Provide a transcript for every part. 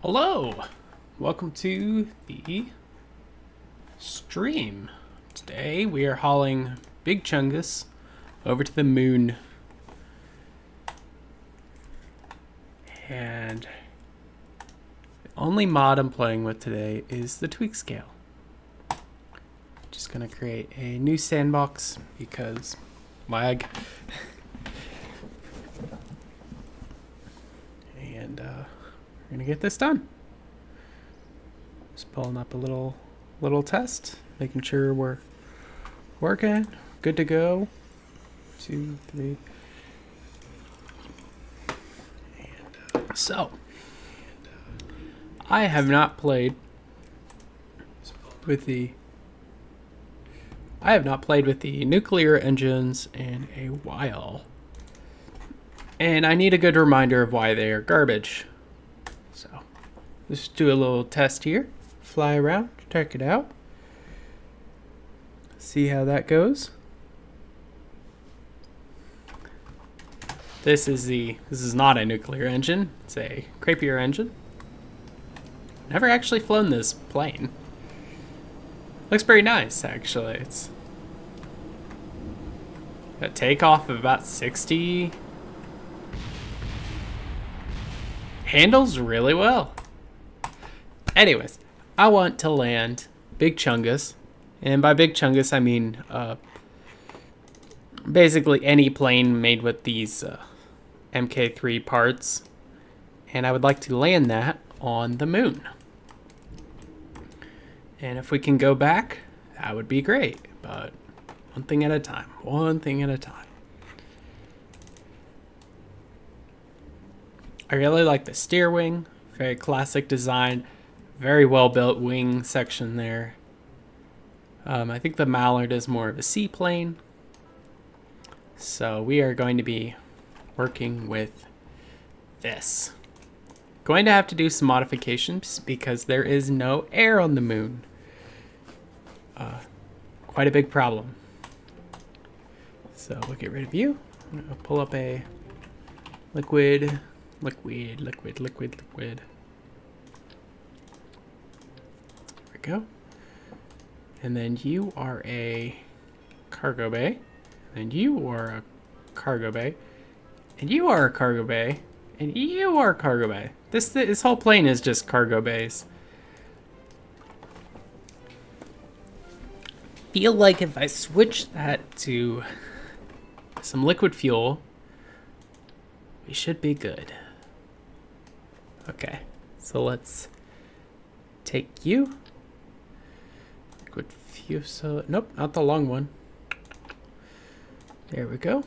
Hello, welcome to the stream. Today we are hauling Big Chungus over to the moon. And the only mod I'm playing with today is the tweak scale. Just gonna create a new sandbox because lag. And we're gonna get this done. Just pulling up a little test, making sure we're working, good to go. 2, 3. And I have not played with the nuclear engines in a while. And I need a good reminder of why they are garbage. So let's do a little test here. Fly around, check it out. See how that goes. This is not a nuclear engine. It's a crepier engine. Never actually flown this plane. Looks pretty nice, actually. It's a takeoff of about 60. Handles really well. Anyways, I want to land Big Chungus. And by Big Chungus, I mean basically any plane made with these MK3 parts. And I would like to land that on the moon. And if we can go back, that would be great. But one thing at a time. One thing at a time. I really like the steer wing. Very classic design. Very well built wing section there. I think the Mallard is more of a seaplane. So we are going to be working with this. Going to have to do some modifications because there is no air on the moon. Quite a big problem. So we'll get rid of you. I'm gonna pull up a liquid. There we go. And then you are a cargo bay. And you are a cargo bay. And you are a cargo bay. And you are a cargo bay. This whole plane is just cargo bays. Feel like if I switch that to some liquid fuel, we should be good. Okay, so let's take you. Liquid fuel, so nope, not the long one. There we go.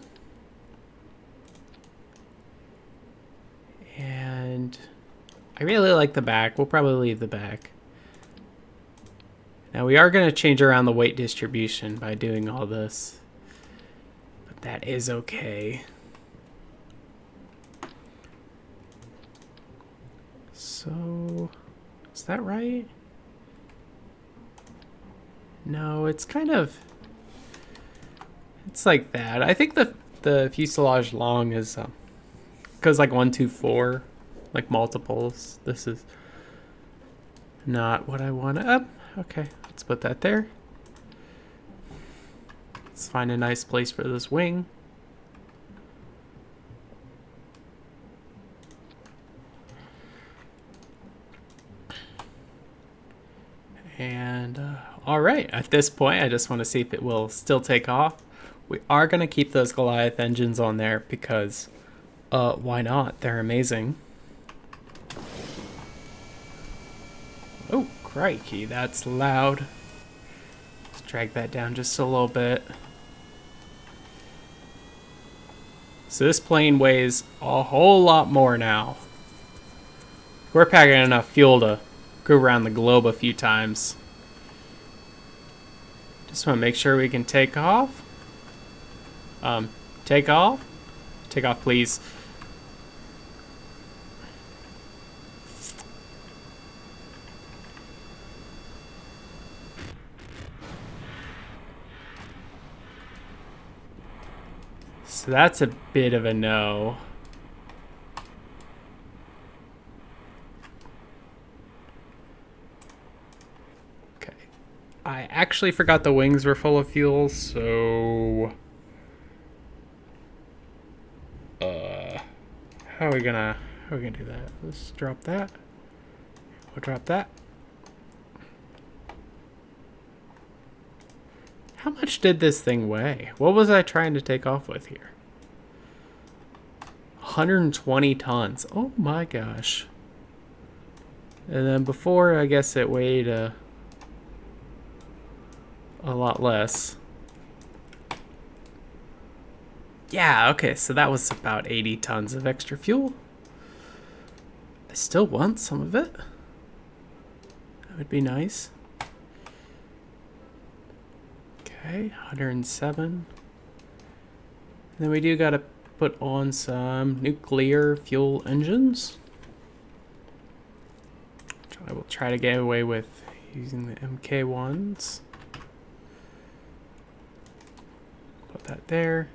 And I really like the back. We'll probably leave the back. Now we are going to change around the weight distribution by doing all this. But that is okay. So, is that right? No, it's kind of... It's like that. I think the fuselage long is... goes like 1, 2, 4. Like multiples. This is not what I want. Okay, let's put that there. Let's find a nice place for this wing. And all right, at this point, I just want to see if it will still take off. We are going to keep those Goliath engines on there because why not? They're amazing. Oh, crikey, that's loud. Let's drag that down just a little bit. So this plane weighs a whole lot more now. We're packing enough fuel to go around the globe a few times. Just want to make sure we can take off. Take off? Take off, please. So that's a bit of a no. I actually forgot the wings were full of fuel, so how are we gonna do that? Let's drop that. We'll drop that. How much did this thing weigh? What was I trying to take off with here? 120 tons. Oh my gosh. And then before, I guess it weighed a lot less. Yeah, okay, so that was about 80 tons of extra fuel. I still want some of it. That would be nice. Okay, 107. And then we do gotta put on some nuclear fuel engines. I will try to get away with using the MK1s. Put that there.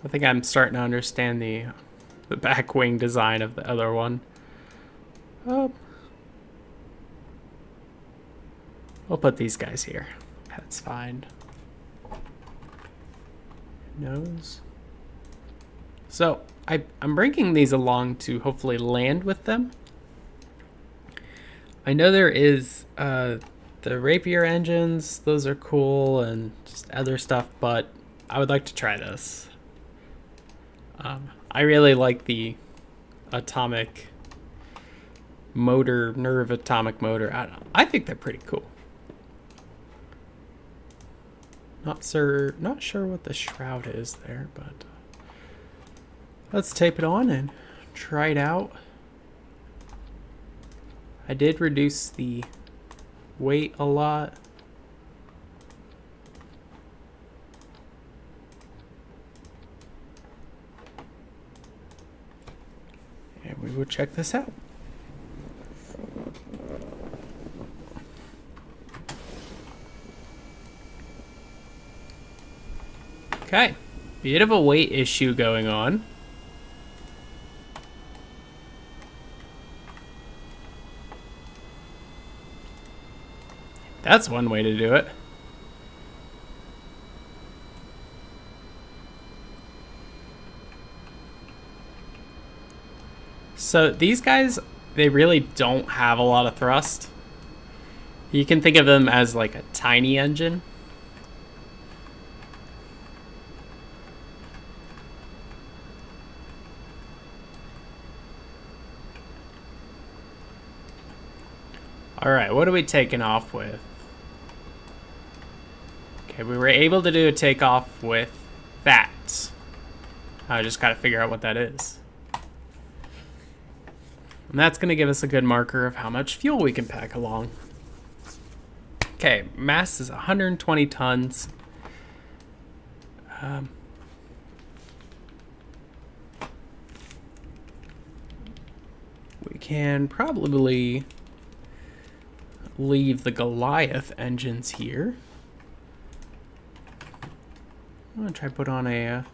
I think I'm starting to understand the back wing design of the other one. We'll put these guys here. That's fine. Nose. So I'm bringing these along to hopefully land with them. I know there is the Rapier engines. Those are cool and just other stuff, but I would like to try this. I really like the atomic motor, nerve atomic motor. I think they're pretty cool. Not sure what the shroud is there, but let's tape it on and try it out. I did reduce the weight a lot. And we will check this out. Okay, bit of a weight issue going on. That's one way to do it. So these guys, they really don't have a lot of thrust. You can think of them as like a tiny engine. All right, what are we taking off with? Okay, we were able to do a takeoff with that. I just gotta figure out what that is. And that's gonna give us a good marker of how much fuel we can pack along. Okay, mass is 120 tons. We can probably leave the Goliath engines here. I'm gonna try to put on a,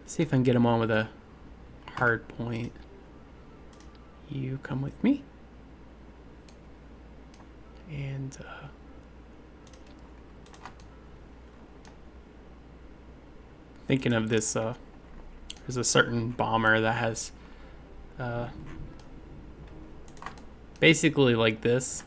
see if I can get them on with a hard point. You come with me. And thinking of this, there's a certain bomber that has basically like this.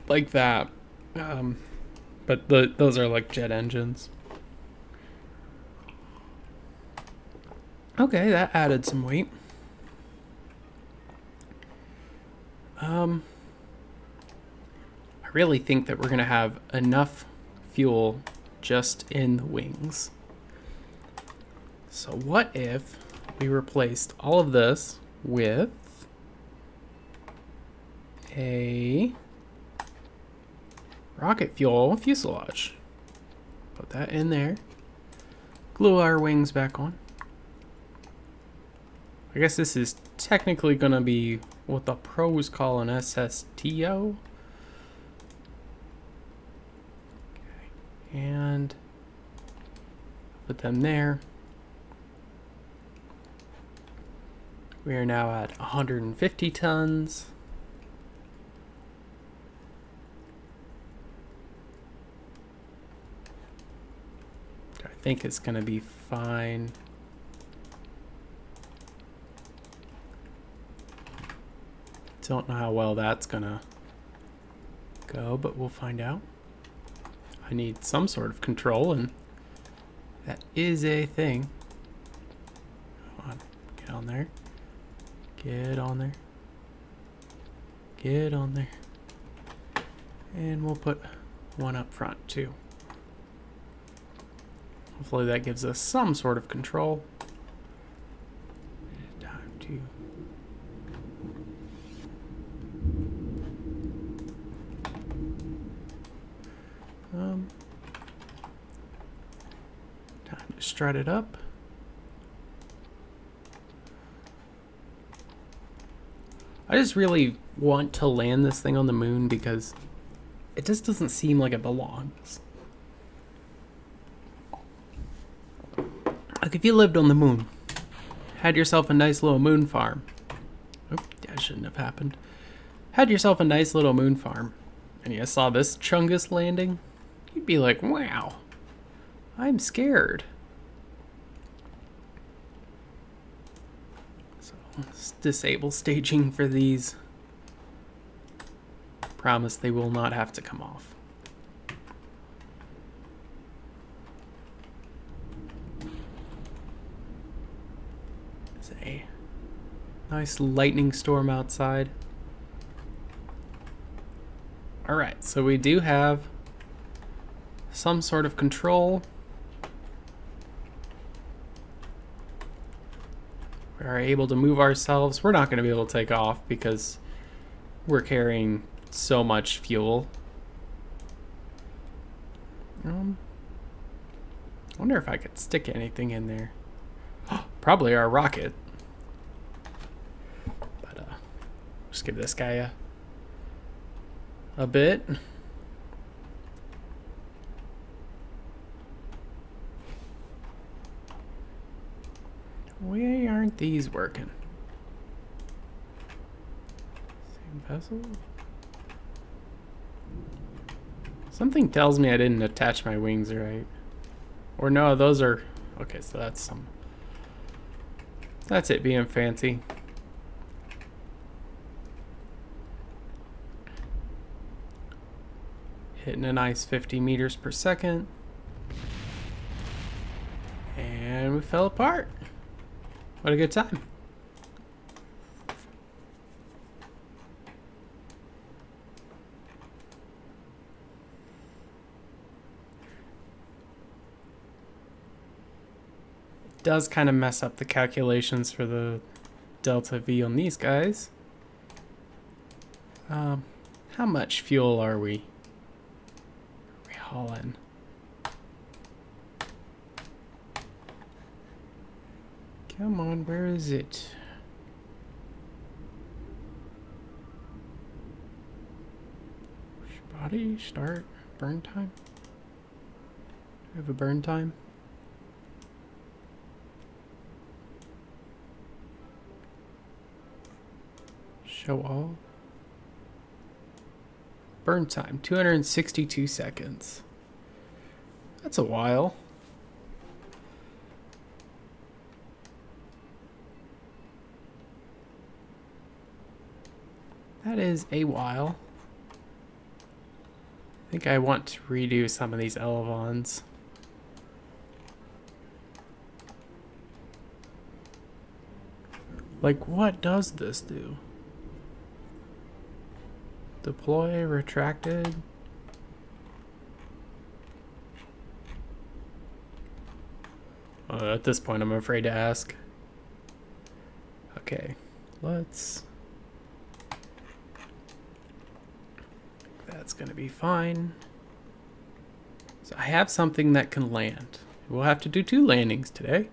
Like that. But those are like jet engines. Okay, that added some weight. I really think that we're gonna have enough fuel just in the wings. So what if we replaced all of this with a rocket fuel fuselage? Put that in there. Glue our wings back on. I guess this is technically gonna be what the pros call an SSTO. And put them there. We are now at 150 tons. I think it's going to be fine. Don't know how well that's going to go, but we'll find out. I need some sort of control, and that is a thing. Come on, get on there. Get on there. Get on there. And we'll put one up front too. Hopefully that gives us some sort of control. Time to time to strut it up. I just really want to land this thing on the moon because it just doesn't seem like it belongs. Like if you lived on the moon, had yourself a nice little moon farm. Oh, that shouldn't have happened. Had yourself a nice little moon farm, and you saw this chungus landing, you'd be like, wow, I'm scared. So let's disable staging for these. Promise they will not have to come off. There's a nice lightning storm outside. Alright, so we do have some sort of control. We are able to move ourselves. We're not going to be able to take off because we're carrying so much fuel. I wonder if I could stick anything in there. Probably our rocket. But just give this guy a bit. Why aren't these working? Same vessel? Something tells me I didn't attach my wings right. Or no, those are... Okay, so that's some... That's it being fancy. Hitting a nice 50 meters per second. And we fell apart. What a good time. It does kind of mess up the calculations for the delta V on these guys. How much fuel are we hauling? Come on, where is it? Body, start, burn time? Do we have a burn time? Show all. Burn time, 262 seconds. That's a while. That is a while. I think I want to redo some of these elevons. Like, what does this do? Deploy, retracted. At this point, I'm afraid to ask. Okay, let's... That's gonna be fine. So I have something that can land. We'll have to do 2 landings today.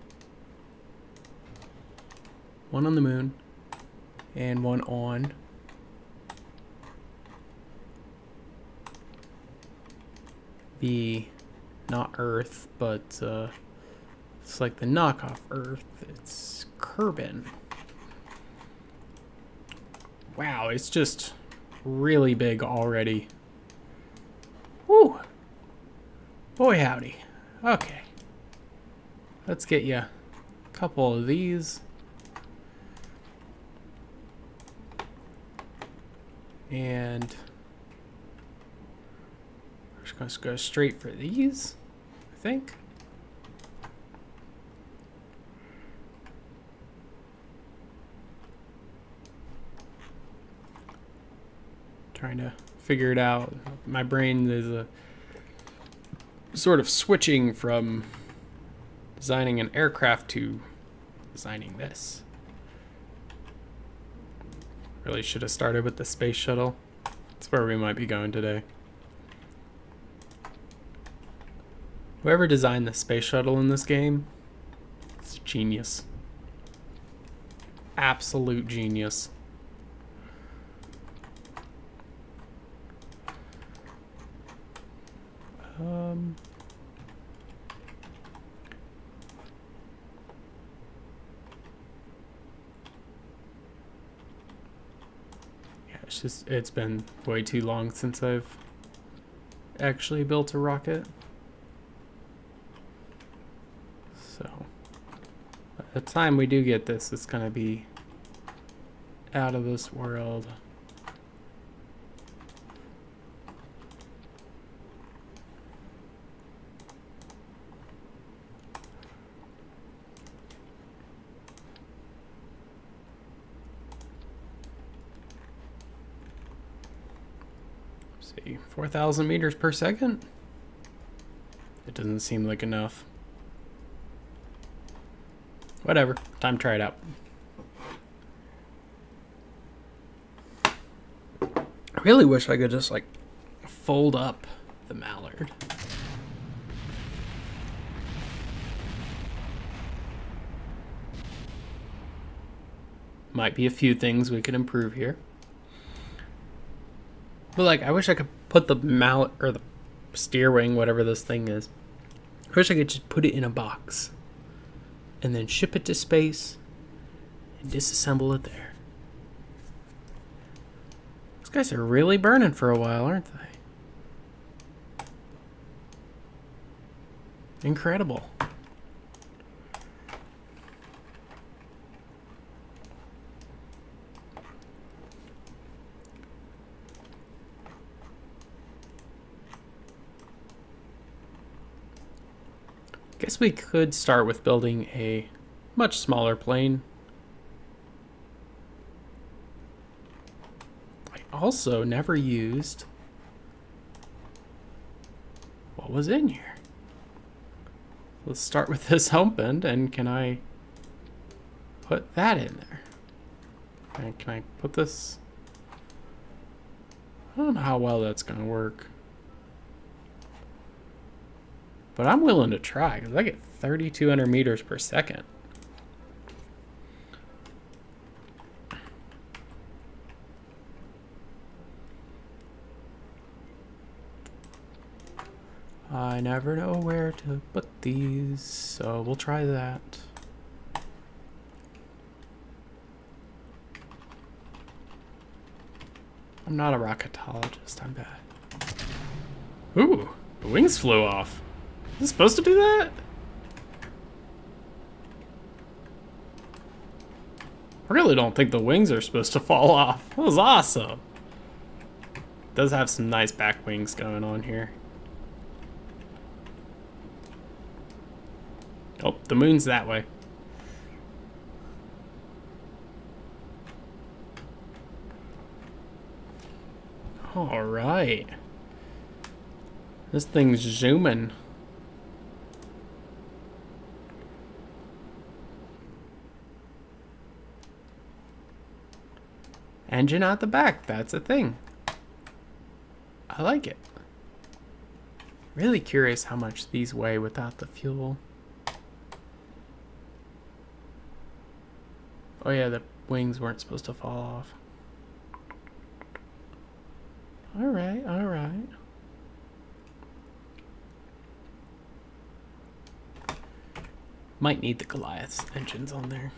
One on the moon and one on the not Earth, but it's like the knockoff Earth. It's Kerbin. Wow, it's just really big already. Woo! Boy howdy. Okay. Let's get you a couple of these. And we're just going to go straight for these, I think. Trying to figure it out. My brain is a sort of switching from designing an aircraft to designing this. Really should have started with the space shuttle. That's where we might be going today. Whoever designed the space shuttle in this game is genius. Absolute genius. It's been way too long since I've actually built a rocket. So, by the time we do get this, it's gonna be out of this world. See, 4,000 meters per second? It doesn't seem like enough. Whatever, time to try it out. I really wish I could just like fold up the mallard. Might be a few things we could improve here. But like, I wish I could put the mallet or the steer wing, whatever this thing is. I wish I could just put it in a box and then ship it to space and disassemble it there. These guys are really burning for a while, aren't they? Incredible. Guess we could start with building a much smaller plane. I also never used what was in here. Let's start with this hump end, and can I put that in there? And can I put this? I don't know how well that's gonna work. But I'm willing to try, because I get 3,200 meters per second. I never know where to put these, so we'll try that. I'm not a rocketologist, I'm bad. Ooh, the wings flew off. Is it supposed to do that? I really don't think the wings are supposed to fall off. That was awesome. It does have some nice back wings going on here. Oh, the moon's that way. All right. This thing's zooming. Engine out the back, that's a thing. I like it. Really curious how much these weigh without the fuel. Oh yeah, the wings weren't supposed to fall off. Alright, alright. Might need the Goliath's engines on there.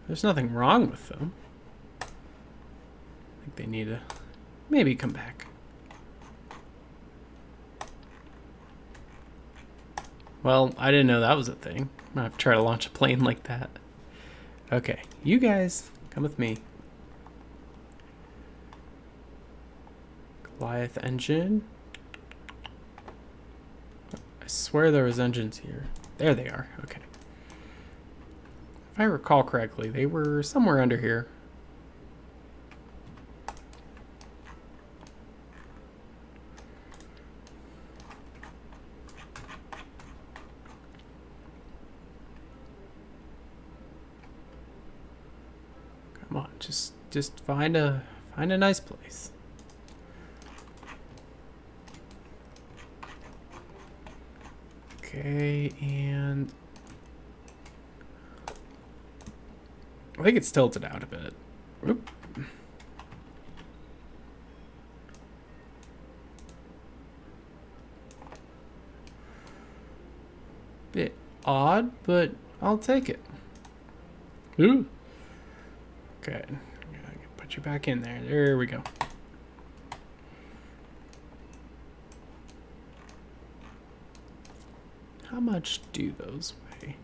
There's nothing wrong with them. I think they need to maybe come back. Well, I didn't know that was a thing. I'm gonna have to try to launch a plane like that. Okay, you guys, come with me. Goliath engine. I swear there was engines here. There they are, okay. If I recall correctly, they were somewhere under here. Come on, just find a nice place. Okay, and I think it's tilted out a bit. Oop. Bit odd, but I'll take it. Ooh. Good. Put you back in there. There we go. How much do those weigh?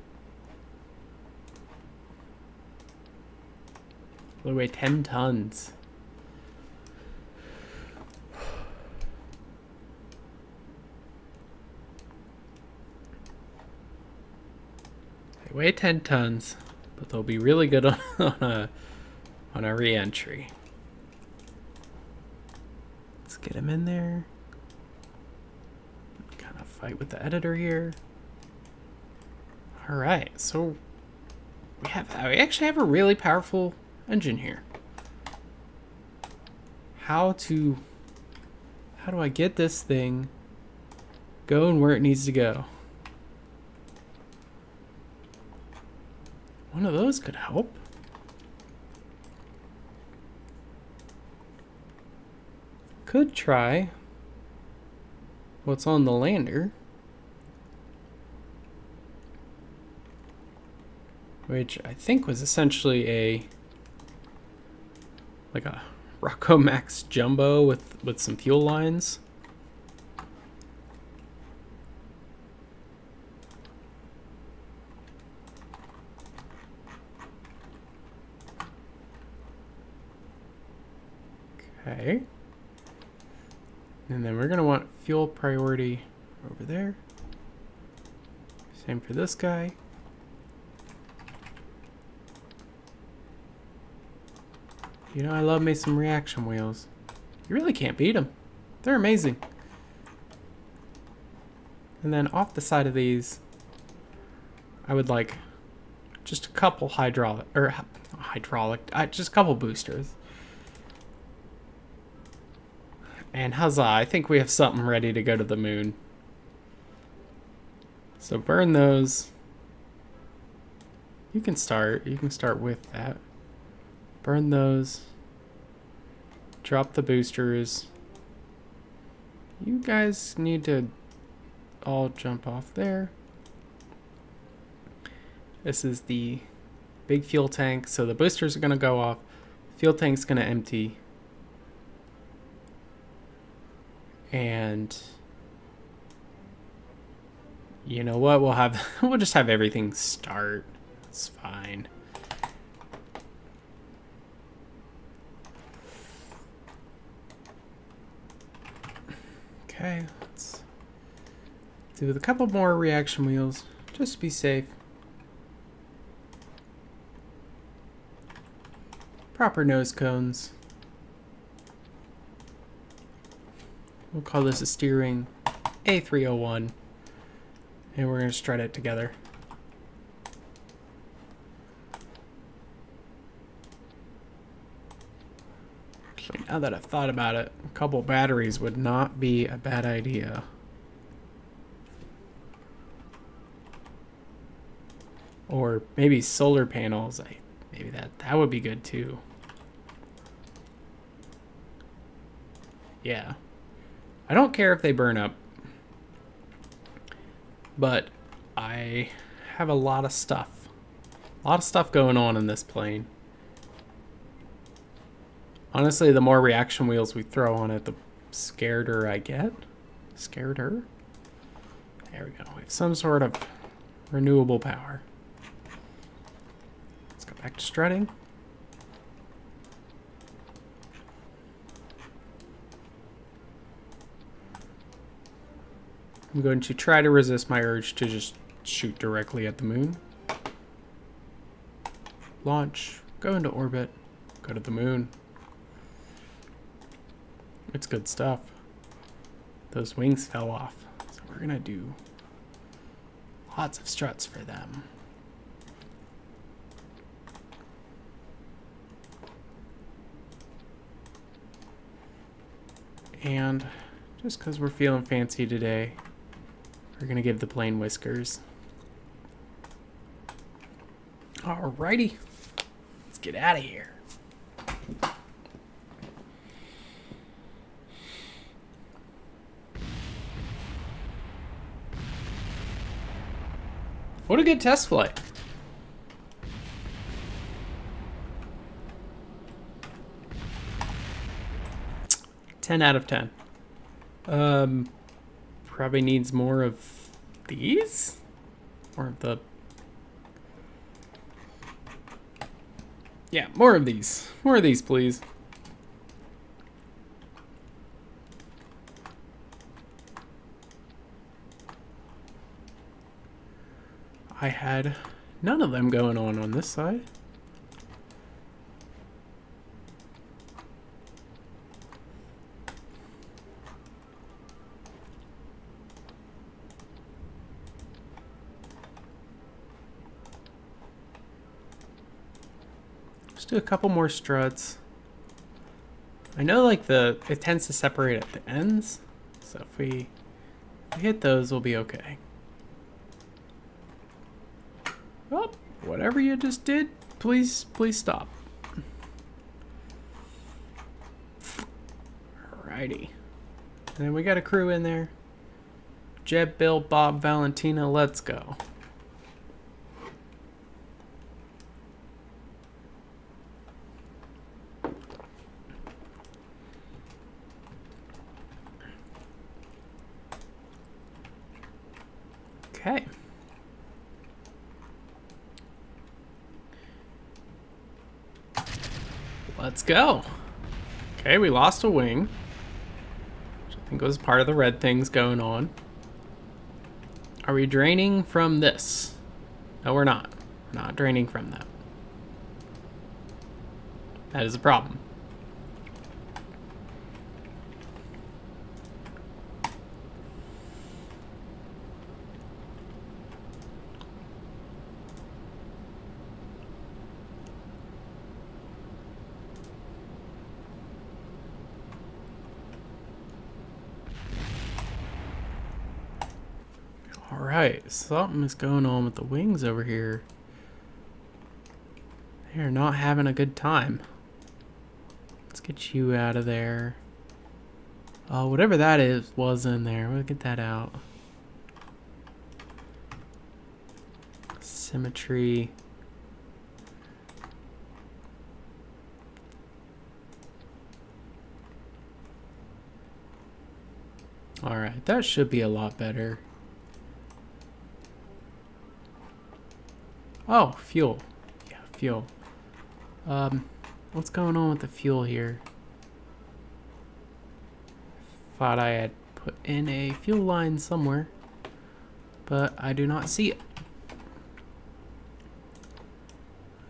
They weigh 10 tons. They weigh 10 tons, but they'll be really good on a re-entry. Let's get him in there. Kind of fight with the editor here. All right, so we actually have a really powerful engine here. How do I get this thing going where it needs to go? One of those could help. Could try what's on the lander, which I think was essentially like a Rocco Max Jumbo with some fuel lines. Okay. And then we're going to want fuel priority over there. Same for this guy. You know, I love me some reaction wheels. You really can't beat them. They're amazing. And then off the side of these, I would like just a couple just a couple boosters. And huzzah, I think we have something ready to go to the moon. So burn those. You can start with that. Burn those. Drop the boosters. You guys need to all jump off there. This is the big fuel tank, so the boosters are going to go off. Fuel tank's going to empty. And you know what? We'll just have everything start. It's fine. Okay, let's do with a couple more reaction wheels, just to be safe. Proper nose cones. We'll call this a steering A301, and we're going to strut it together. Actually, now that I've thought about it, a couple batteries would not be a bad idea. Or maybe solar panels. Maybe that would be good too. Yeah. I don't care if they burn up, but I have a lot of stuff. A lot of stuff going on in this plane. Honestly, the more reaction wheels we throw on it, the scareder I get. Scareder? There we go. We have some sort of renewable power. Let's go back to strutting. I'm going to try to resist my urge to just shoot directly at the moon. Launch, go into orbit, go to the moon. It's good stuff. Those wings fell off, so we're gonna do lots of struts for them. And just because we're feeling fancy today, we're gonna give the plane whiskers. Alrighty, let's get out of here. What a good test flight. Ten out of 10. Probably needs more of these? More of the... Yeah, more of these. More of these, please. I had none of them going on this side. Let's do a couple more struts. I know like it tends to separate at the ends, so if we hit those, we'll be okay. Well, whatever you just did, please stop. Alrighty. And then we got a crew in there. Jeb, Bill, Bob, Valentina, let's go. Okay. Let's go. Okay, we lost a wing, which I think was part of the red things going on. Are we draining from this? No, we're not. We're not draining from that. That is a problem. Alright, something is going on with the wings over here. They're not having a good time. Let's get you out of there. Whatever that was in there, we'll get that out. Symmetry. Alright, that should be a lot better. Oh, fuel. Yeah, fuel. What's going on with the fuel here? Thought I had put in a fuel line somewhere, but I do not see it.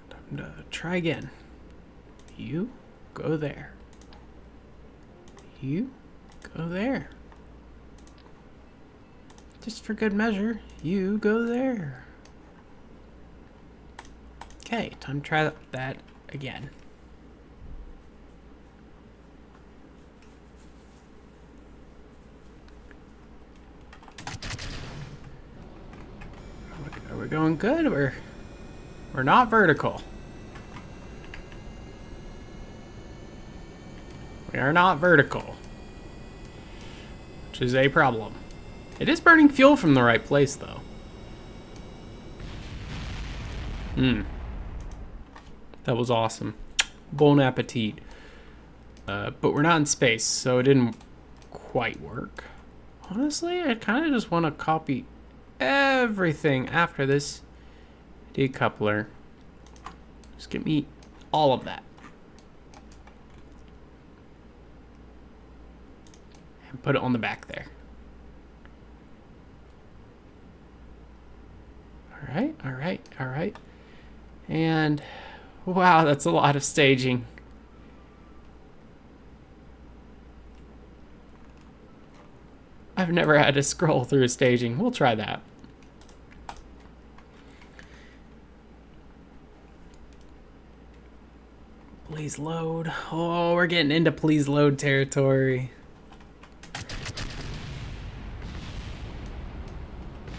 Time to try again. You go there. You go there. Just for good measure, you go there. Okay, time to try that again. Are we going good? We're not vertical. We are not vertical, which is a problem. It is burning fuel from the right place, though. That was awesome. Bon appetit. But we're not in space, so it didn't quite work. Honestly, I kind of just want to copy everything after this decoupler. Just give me all of that. And put it on the back there. Alright, alright, alright. And wow, that's a lot of staging. I've never had to scroll through staging. We'll try that. Please load. Oh, we're getting into please load territory.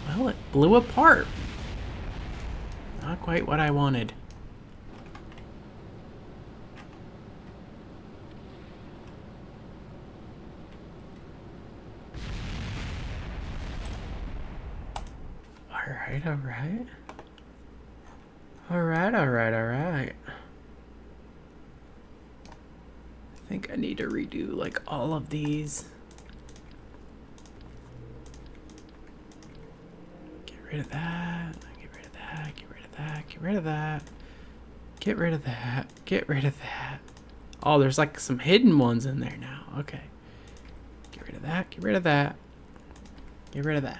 Well, it blew apart. Not quite what I wanted. Alright, alright. Alright, alright, alright. I think I need to redo like all of these. Get rid of that. Get rid of that. Get rid of that. Get rid of that. Get rid of that. Get rid of that. Oh, there's like some hidden ones in there now. Okay. Get rid of that. Get rid of that. Get rid of that.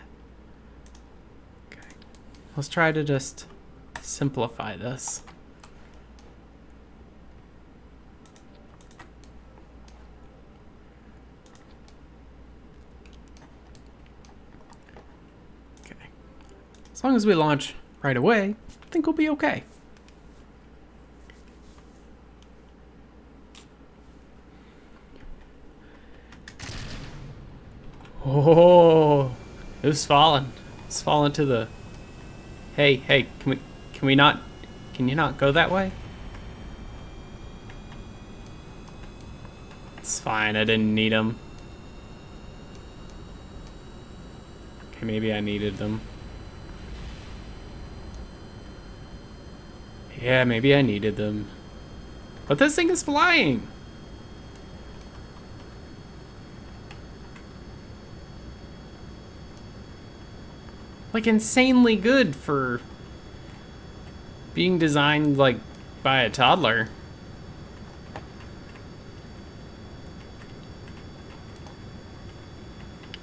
Okay. Let's try to just simplify this. Okay. As long as we launch right away, I think we'll be okay. Oh, it was falling. It's falling to the. Hey, hey, can we not? Can you not go that way? It's fine. I didn't need them. Okay, maybe I needed them. Yeah, maybe I needed them. But this thing is flying. Like insanely good for being designed like by a toddler.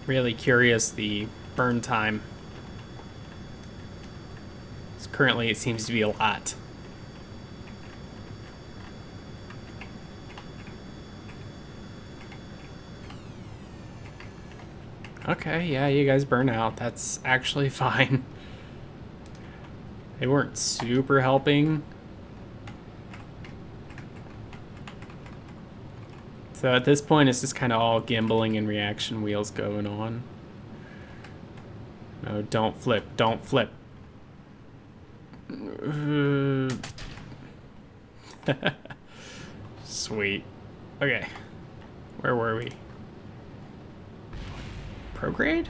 Really curious the burn time. Currently it seems to be a lot. Okay, yeah, you guys burn out. That's actually fine. They weren't super helping. So at this point, it's just kind of all gimbling and reaction wheels going on. No, don't flip. Don't flip. Sweet. Okay. Where were we? Prograde?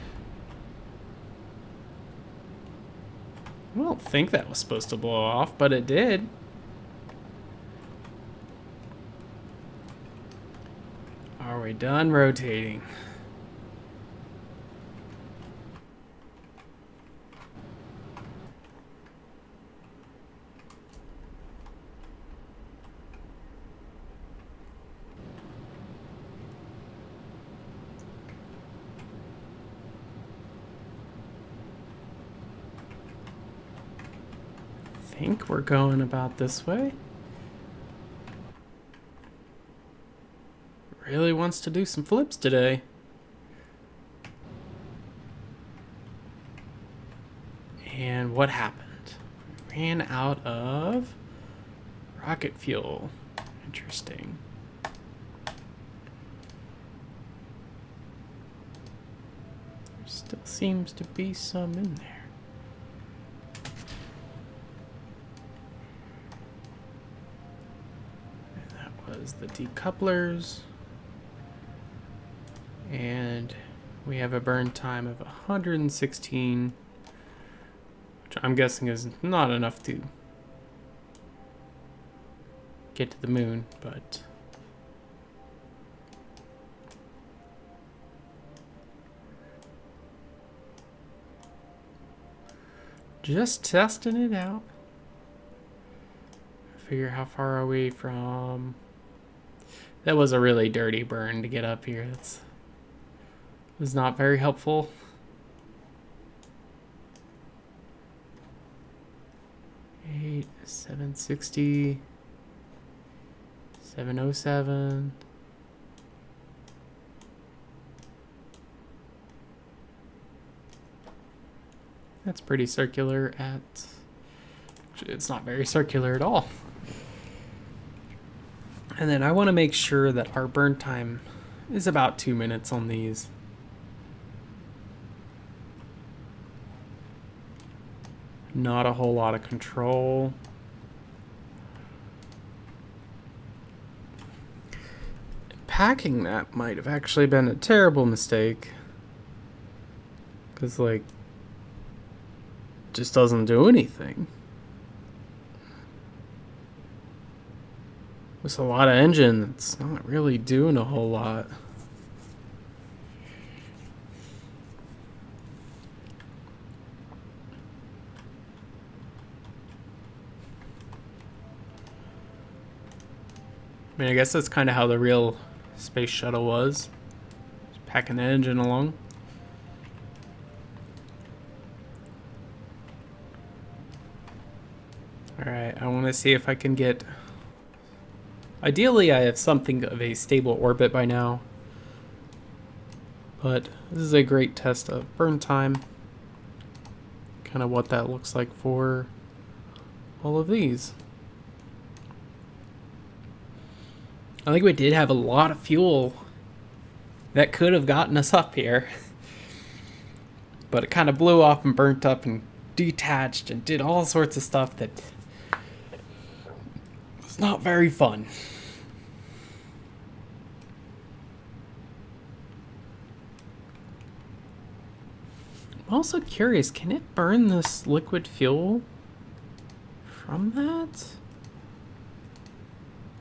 I don't think that was supposed to blow off, but it did. Are we done rotating? I think we're going about this way. Really wants to do some flips today. And what happened? Ran out of rocket fuel. Interesting. There still seems to be some in there. The decouplers, and we have a burn time of 116, which I'm guessing is not enough to get to the moon, but just testing it out. Figure how far are we from... That was a really dirty burn to get up here. That's was not very helpful. Eight, 760, 707. That's pretty circular at... It's not very circular at all. And then I want to make sure that our burn time is about 2 minutes on these. Not a whole lot of control. Packing that might have actually been a terrible mistake. Because, like, just doesn't do anything. With a lot of engine, it's not really doing a whole lot. I mean, I guess that's kind of how the real space shuttle was. Just packing the engine along. Alright, I want to see if I can get... Ideally, I have something of a stable orbit by now. But this is a great test of burn time. Kind of what that looks like for all of these. I think we did have a lot of fuel that could have gotten us up here. But it kind of blew off and burnt up and detached and did all sorts of stuff that was not very fun. I'm also curious, can it burn this liquid fuel from that?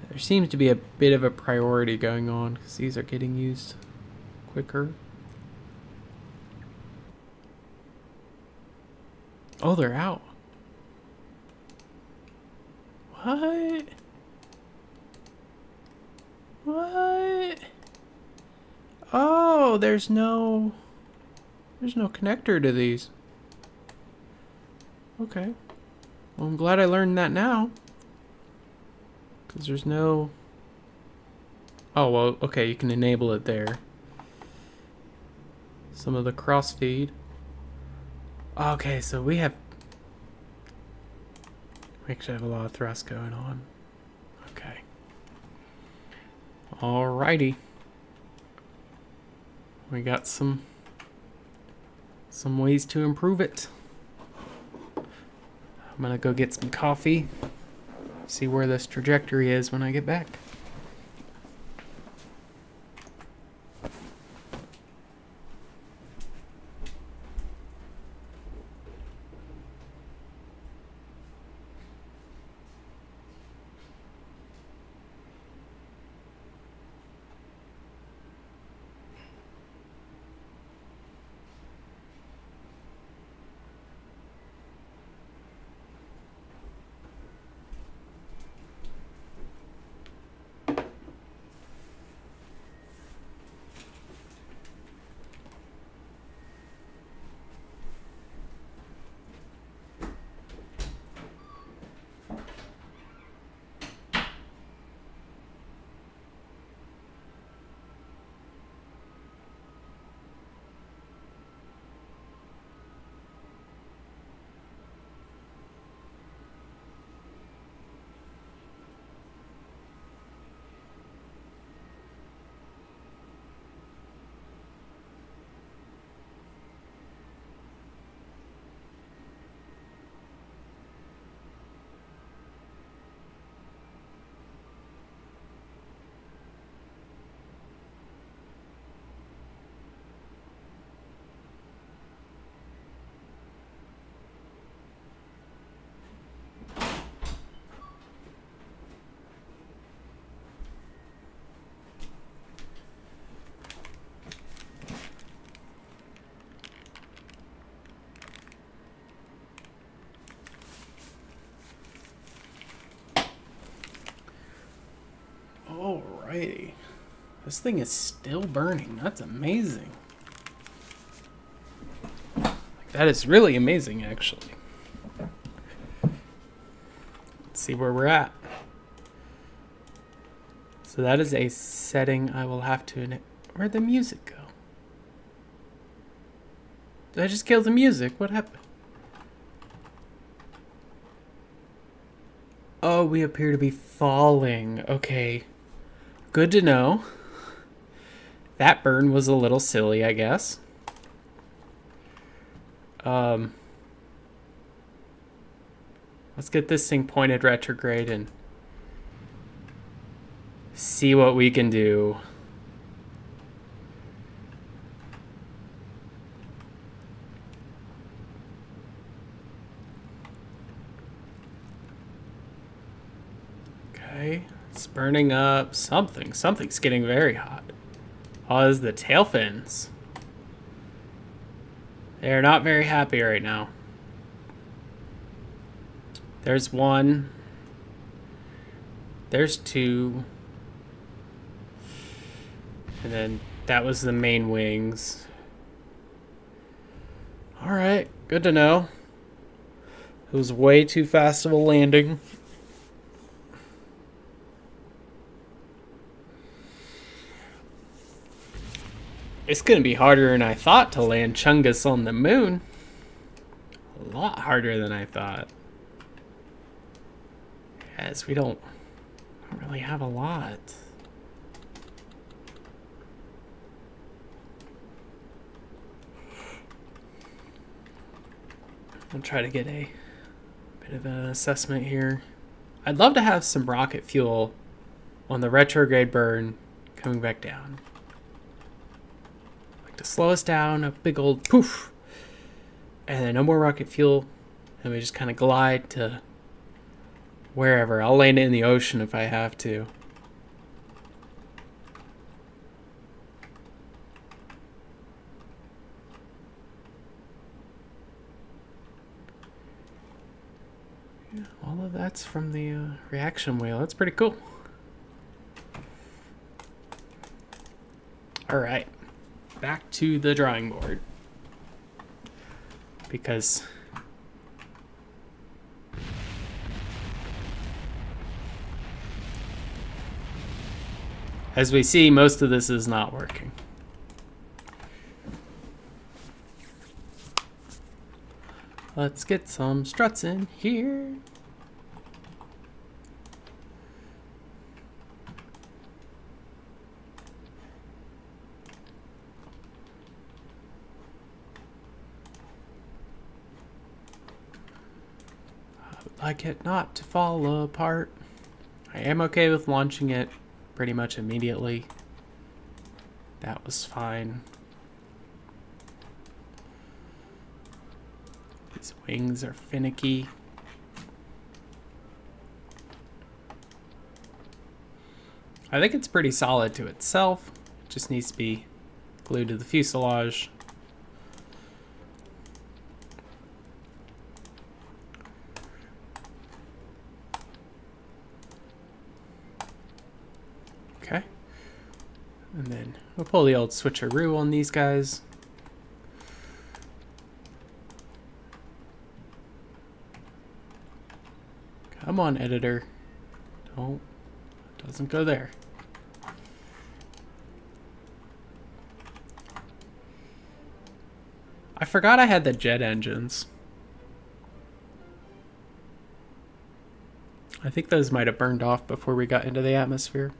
There seems to be a bit of a priority going on because these are getting used quicker. Oh, they're out. What? What? Oh, there's no connector to these. Okay. Well, I'm glad I learned that now. Because there's no... Oh, well, okay, you can enable it there. Some of the crossfeed. Okay, so we actually have a lot of thrust going on. Okay. Alrighty. We got some ways to improve it. I'm gonna go get some coffee. See where this trajectory is when I get back. This thing is still burning. That's amazing. That is really amazing, actually. Let's see where we're at. So that is a setting I will have to... Where'd the music go? Did I just kill the music? What happened? Oh, we appear to be falling. Okay. Good to know. That burn was a little silly, I guess. Let's get this thing pointed retrograde and see what we can do. Okay, it's burning up something. Something's getting very hot. Oh, it's the tail fins. They're not very happy right now. There's one. There's two. And then that was the main wings. Alright, good to know. It was way too fast of a landing. It's gonna be harder than I thought to land chungus on the moon. A lot harder than I thought. Yes, we don't really have a lot. I'll try to get a bit of an assessment here. I'd love to have some rocket fuel on the retrograde burn coming back down. Like to slow us down, a big old poof. And then no more rocket fuel. And we just kind of glide to wherever. I'll land it in the ocean if I have to. Yeah, all of that's from the reaction wheel. That's pretty cool. All right, back to the drawing board. Because as we see, most of this is not working. Let's get some struts in here. I would like it not to fall apart. I am okay with launching it pretty much immediately. That was fine. These wings are finicky. I think it's pretty solid to itself. It just needs to be glued to the fuselage. Okay. And then we'll pull the old switcheroo on these guys. Come on, editor. Don't. Doesn't go there. I forgot I had the jet engines. I think those might have burned off before we got into the atmosphere.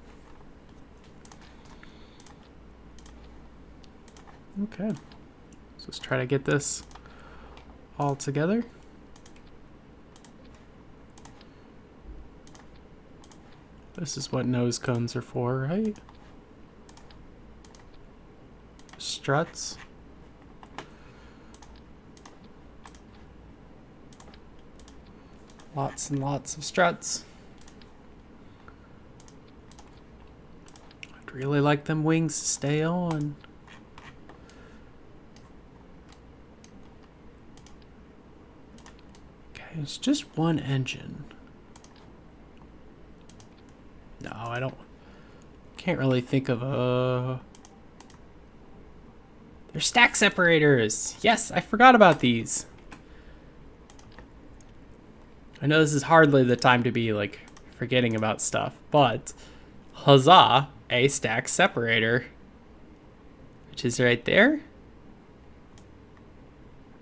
Okay. So let's try to get this all together. This is what nose cones are for, right? Struts. Lots and lots of struts. I'd really like them wings to stay on. Okay, it's just one engine. No, I don't Can't really think of They're stack separators. Yes, I forgot about these. I know this is hardly the time to be like forgetting about stuff, but huzzah, a stack separator, which is right there.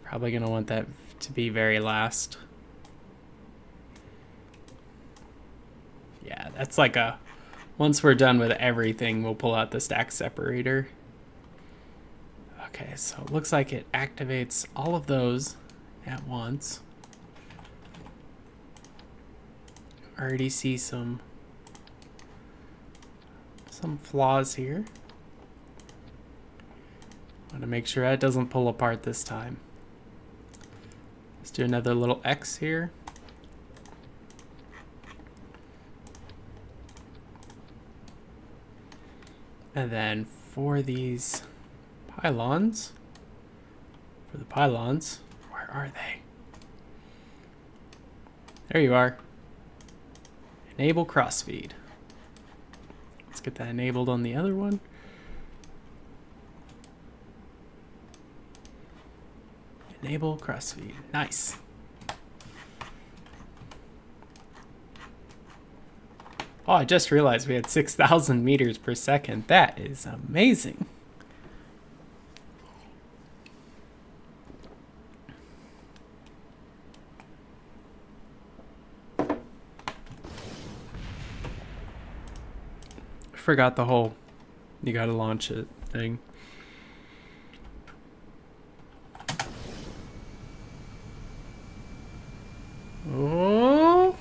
Probably gonna want that to be very last. Yeah, that's like a, once we're done with everything, we'll pull out the stack separator. Okay, so it looks like it activates all of those at once. Already see some flaws here. Want to make sure that doesn't pull apart this time. Let's do another little X here. And then for these pylons, where are they? There you are. Enable crossfeed. Let's get that enabled on the other one. Enable crossfeed. Nice. Oh, I just realized we had 6,000 meters per second. That is amazing. Forgot the whole you gotta launch it thing. Oh.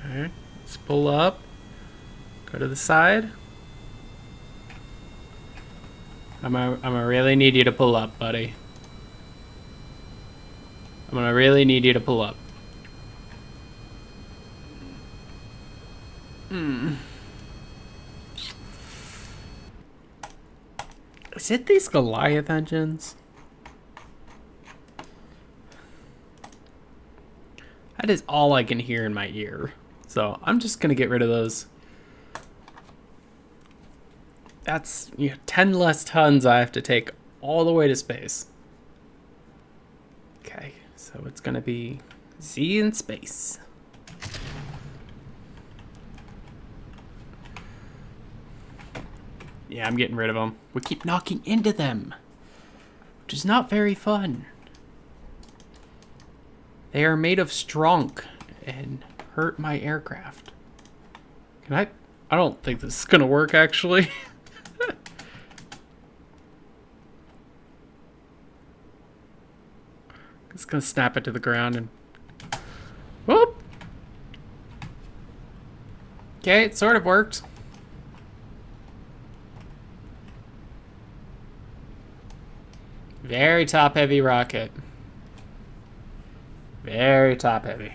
Okay, let's pull up. Go to the side. I'm gonna really need you to pull up, buddy. I'm gonna really need you to pull up. Is it these Goliath engines? That is all I can hear in my ear. So I'm just gonna get rid of those. That's 10 less tons I have to take all the way to space. Okay, so it's gonna be Z in space. Yeah, I'm getting rid of them. We keep knocking into them, which is not very fun. They are made of strunk and hurt my aircraft. Can I don't think this is gonna work, actually. Just gonna snap it to the ground and whoop. Okay, it sort of worked. Very top heavy rocket. Very top heavy.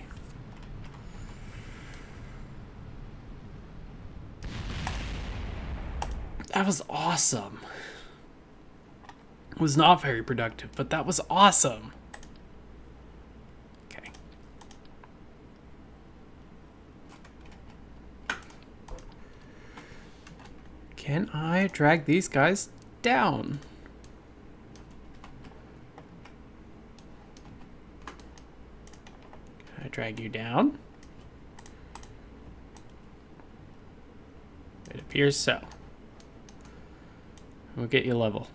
That was awesome. It was not very productive, but that was awesome. Okay. Can I drag these guys down? Can I drag you down? It appears so. We'll get you level.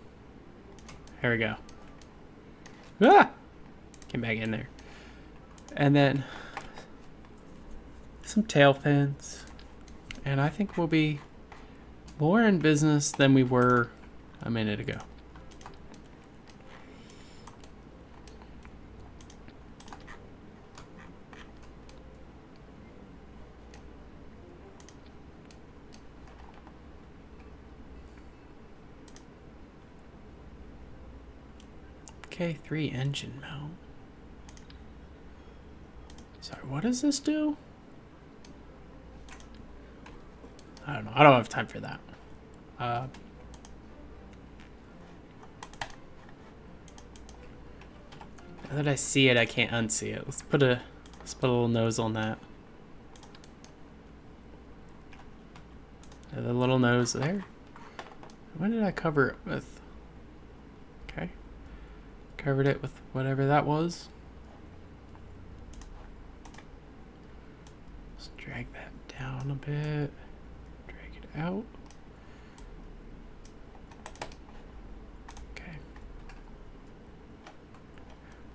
Here we go. Ah! Get back in there. And then some tail fins. And I think we'll be more in business than we were a minute ago. K3 engine mount. Sorry, what does this do? I don't know. I don't have time for that. Now that I see it, I can't unsee it. Let's put a little nose on that. The little nose there. What did I cover it with? Okay. Covered it with whatever that was. Let's drag that down a bit. Drag it out. Okay.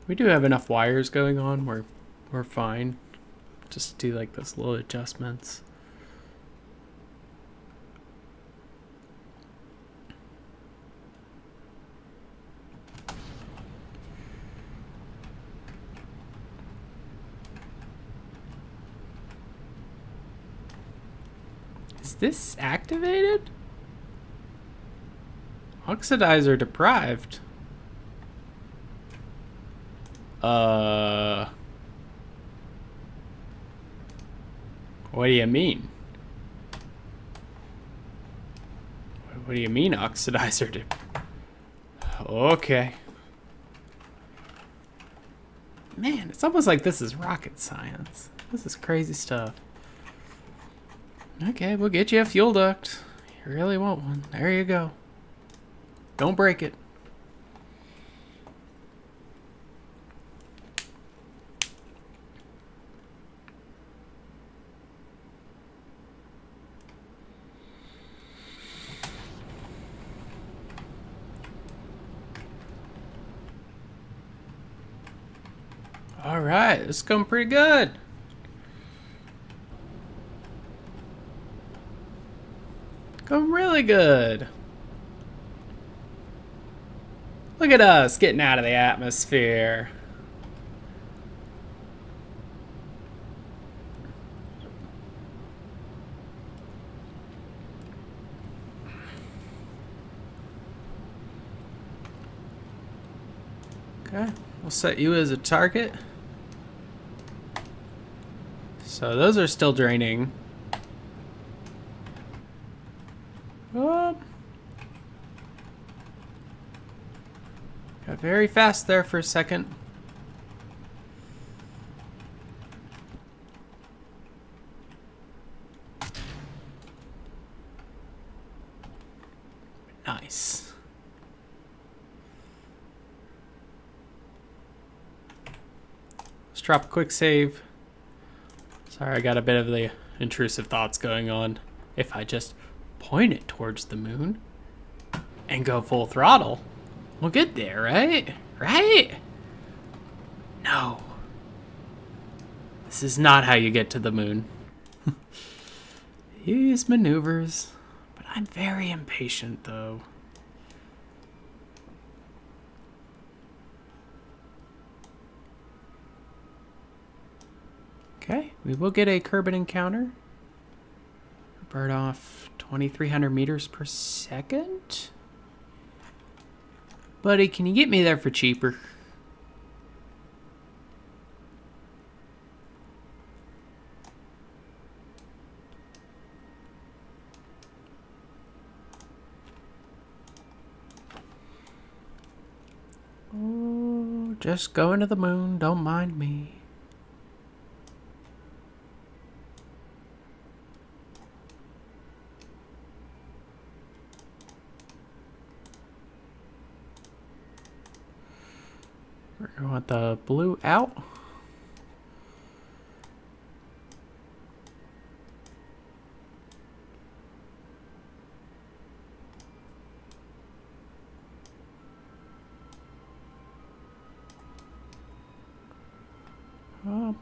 We do have enough wires going on. We're fine. Just do like those little adjustments. Is this activated? Oxidizer deprived. What do you mean? What do you mean oxidizer Okay. Man, it's almost like this is rocket science. This is crazy stuff. Okay, we'll get you a fuel duct. You really want one. There you go. Don't break it. All right, it's going pretty good. Going really good. Look at us getting out of the atmosphere. Okay, we'll set you as a target. So those are still draining. Got very fast there for a second. Nice. Let's drop a quick save. Sorry, I got a bit of the intrusive thoughts going on. If I just point it towards the moon and go full throttle, we'll get there, right? Right? No. This is not how you get to the moon. Use maneuvers, but I'm very impatient, though. Okay, we will get a Kerbin encounter. Bird off 2,300 meters per second. Buddy, can you get me there for cheaper? Oh, just going to the moon, don't mind me. We want the blue out. Oh,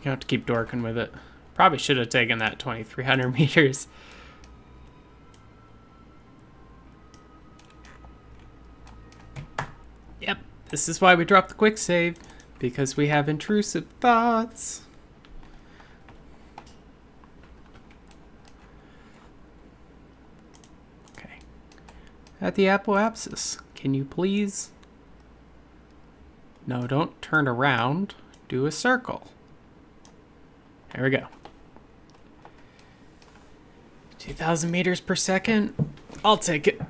you have to keep dorking with it. Probably should have taken that 2,300 meters. Yep, this is why we dropped the quick save, because we have intrusive thoughts. Okay. At the apoapsis, can you please? No, don't turn around. Do a circle. There we go. 2,000 meters per second. I'll take it.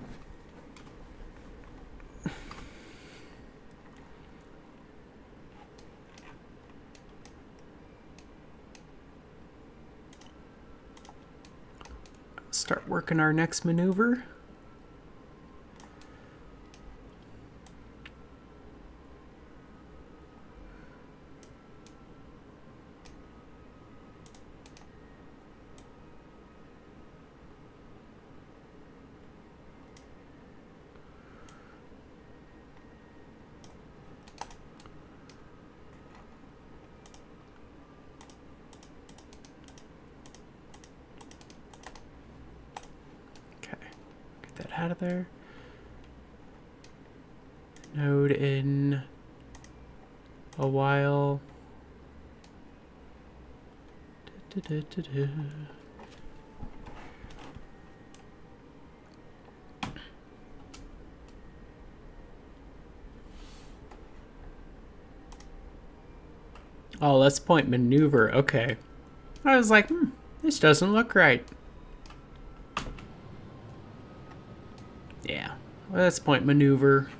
start working our next maneuver. Out of there. Node in a while. Oh, let's point maneuver. Okay. I was like, this doesn't look right. Yeah, let's point maneuver.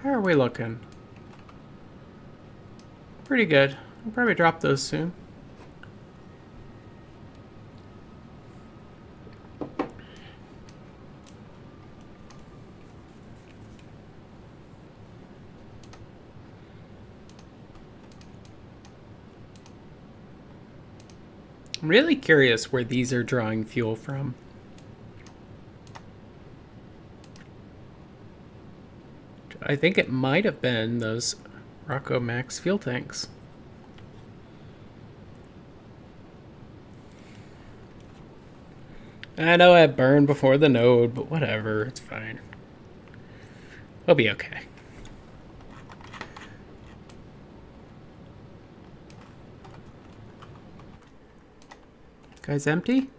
How are we looking? Pretty good. We'll probably drop those soon. I'm really curious where these are drawing fuel from. I think it might have been those Rocco Max fuel tanks. I know I burned before the node, but whatever, it's fine. We'll be okay. Guy's empty?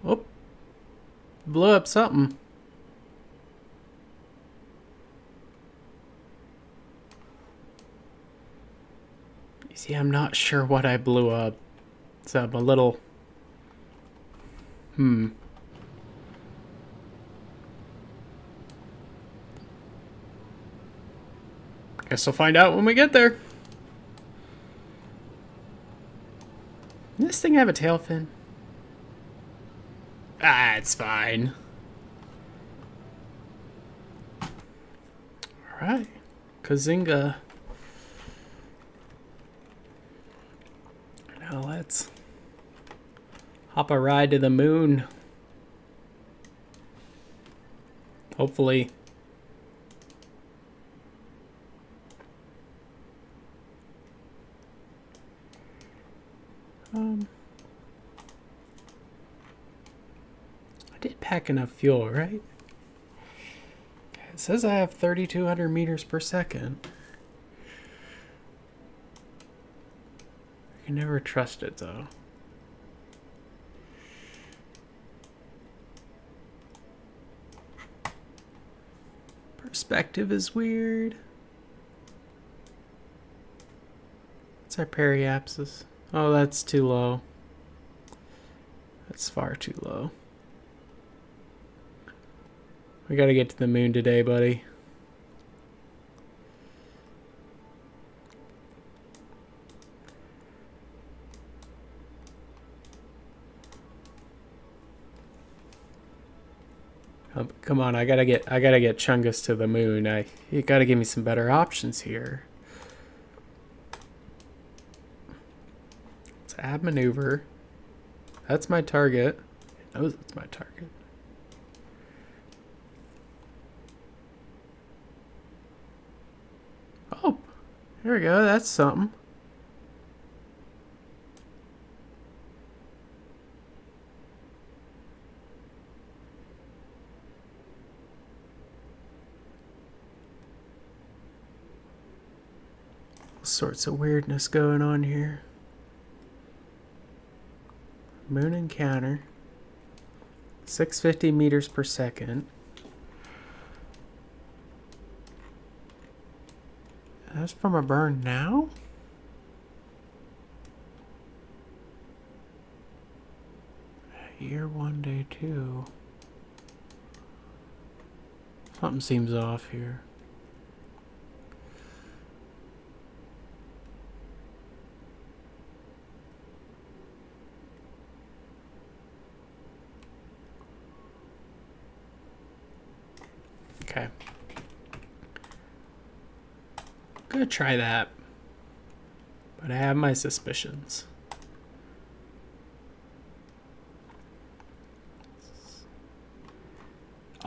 Oh, blew up something. You see, I'm not sure what I blew up. So I'm a little... Guess we'll find out when we get there. Does this thing have a tail fin? Ah, it's fine. Alright. Kazinga. Now let's hop a ride to the moon. Hopefully. I did pack enough fuel, right? Okay, it says I have 3,200 meters per second. I can never trust it, though. Perspective is weird. What's our periapsis? Oh, that's too low. That's far too low. We gotta get to the moon today, buddy. Come on, I gotta get Chungus to the moon. You gotta give me some better options here. Let's add maneuver. That's my target. It knows it's my target. Oh, there we go. That's something. All sorts of weirdness going on here. Moon encounter. 650 meters per second. That's from a burn now? Year 1, day 2. Something seems off here. Okay. I'm gonna try that. But I have my suspicions.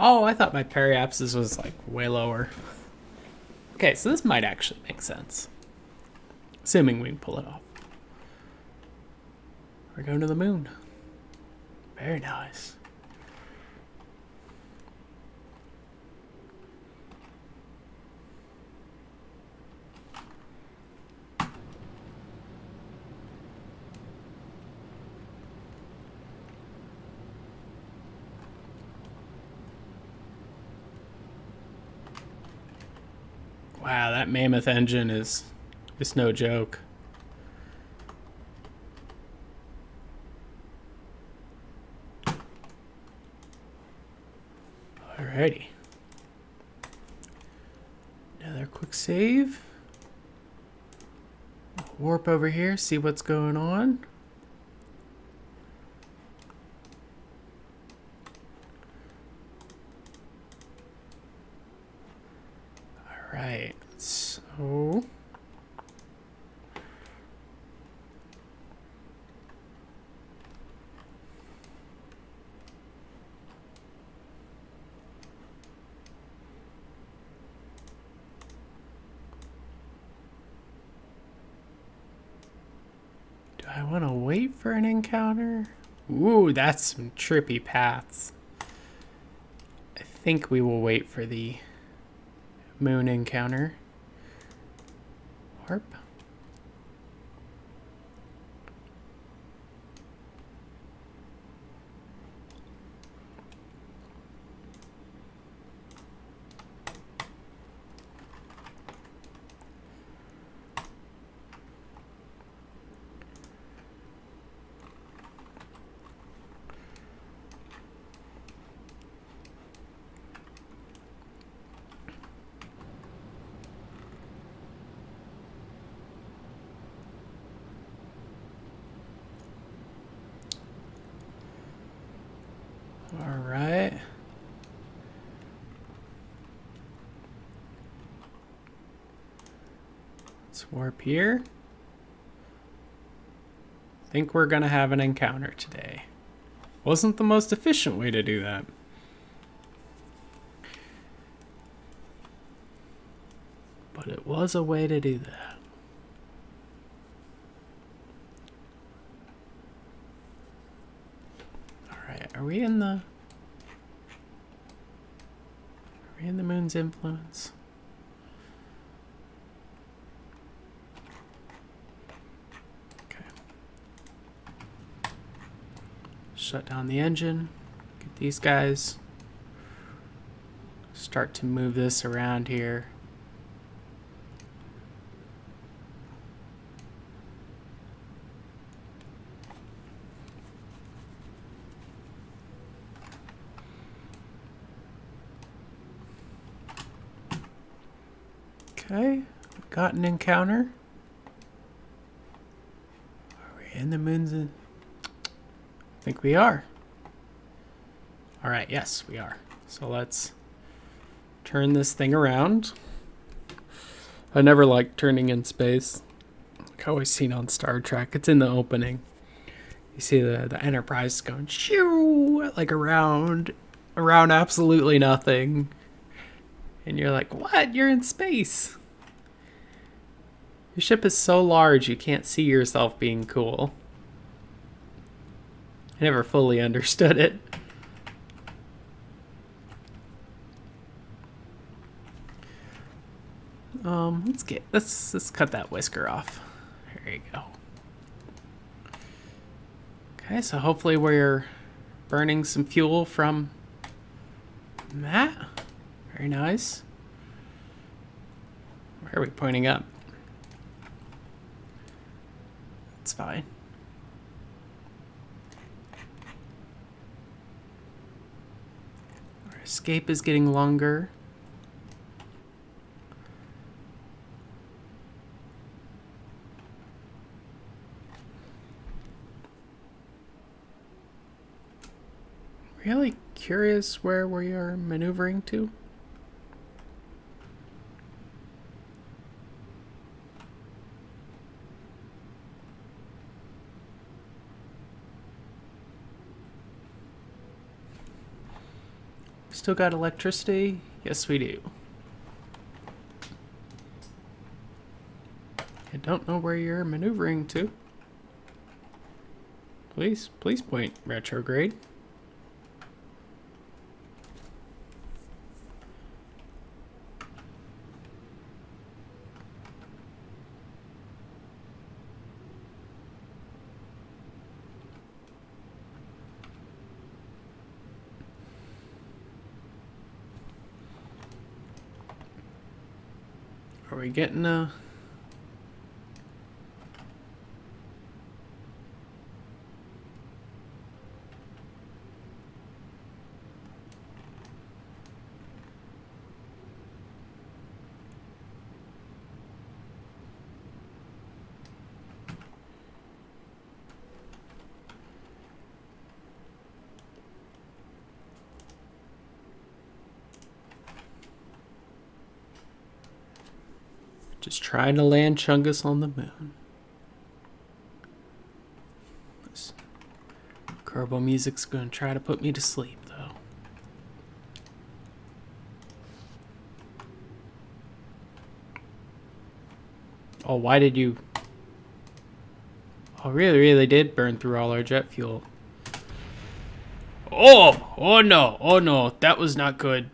Oh, I thought my periapsis was like way lower. Okay, so this might actually make sense. Assuming we can pull it off. We're going to the moon. Very nice. Wow, that mammoth engine is no joke. Alrighty. Another quick save. Warp over here, see what's going on. Alright, so... do I want to wait for an encounter? Ooh, that's some trippy paths. I think we will wait for the moon encounter. Warp. All right. Let's warp here. Think we're gonna have an encounter today. Wasn't the most efficient way to do that. But it was a way to do that. Alright, are we in the moon's influence? Okay. Shut down the engine. Get these guys. Start to move this around here. Okay, got an encounter. Are we in the moon's? I think we are. All right, yes, we are. So let's turn this thing around. I never liked turning in space. Like I always seen on Star Trek. It's in the opening. You see the Enterprise going shoo, like around absolutely nothing. And you're like, what? You're in space. Your ship is so large you can't see yourself being cool. I never fully understood it. Let's cut that whisker off. There you go. Okay, so hopefully we're burning some fuel from that. Very nice. Where are we pointing up? It's fine. Our escape is getting longer. curious where we are maneuvering to. Still got electricity? Yes, we do. I don't know where you're maneuvering to. Please point retrograde. Are we getting a... Just trying to land Chungus on the moon. This Kerbal music's gonna try to put me to sleep, though. Oh, why did you... Oh, really did burn through all our jet fuel. Oh no, that was not good.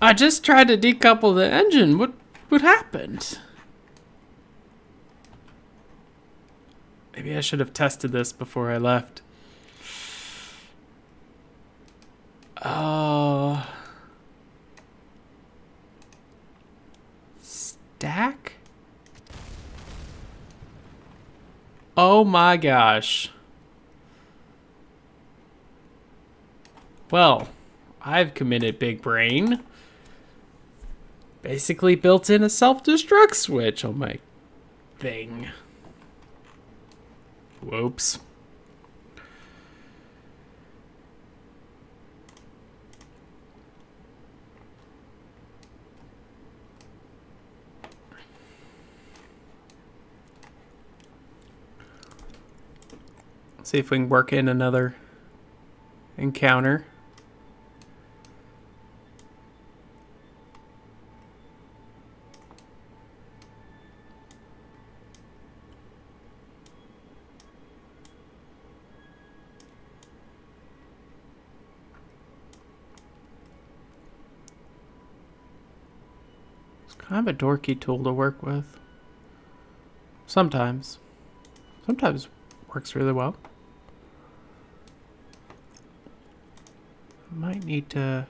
I just tried to decouple the engine. What happened? Maybe I should have tested this before I left. Stack? Oh my gosh. Well, I've committed big brain. Basically built in a self-destruct switch on my thing. Whoops. See if we can work in another encounter. Kind of a dorky tool to work with. Sometimes works really well. Might need to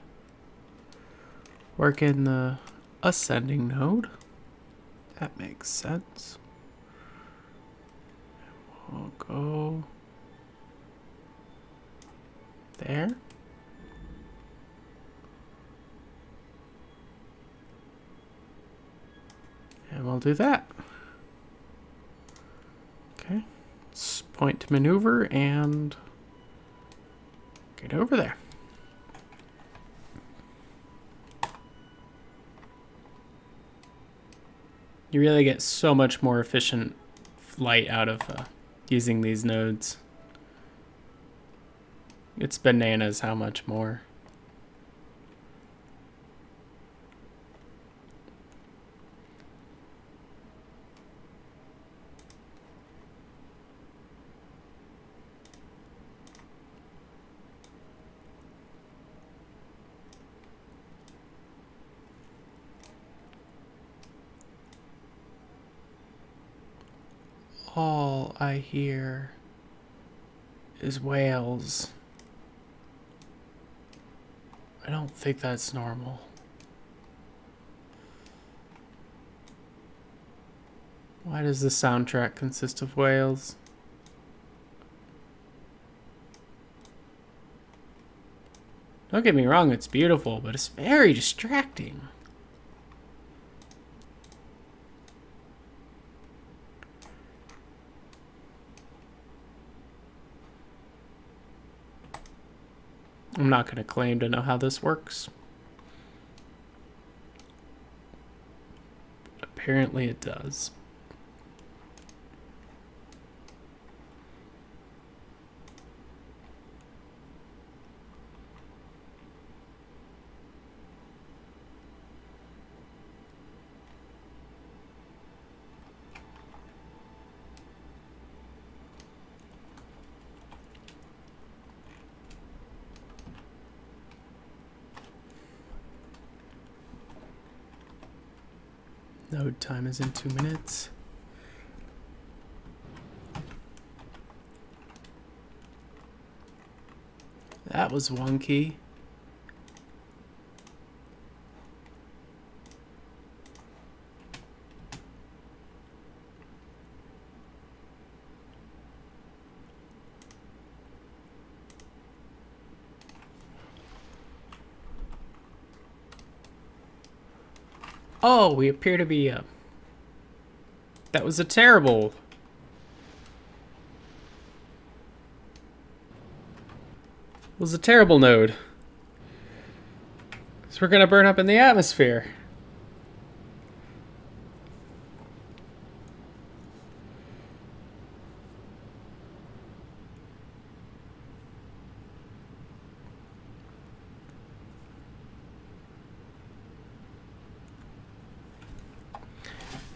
work in the ascending node. That makes sense. We'll go there. And we'll do that. Okay. Let's point to maneuver and get over there. You really get so much more efficient flight out of using these nodes. It's bananas how much more. All I hear is whales. I don't think that's normal. Why does the soundtrack consist of whales? Don't get me wrong, it's beautiful, but it's very distracting. I'm not going to claim to know how this works. Apparently it does. Node time is in 2 minutes. That was wonky. Oh, we appear to be, that was a terrible... It was a terrible node. So we're gonna burn up in the atmosphere.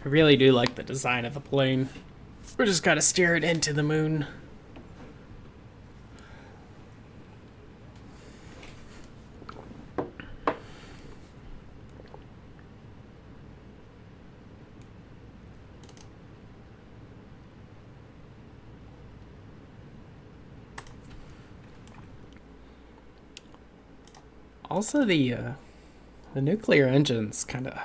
I really do like the design of the plane. We just gotta steer it into the moon. Also, the nuclear engines kind of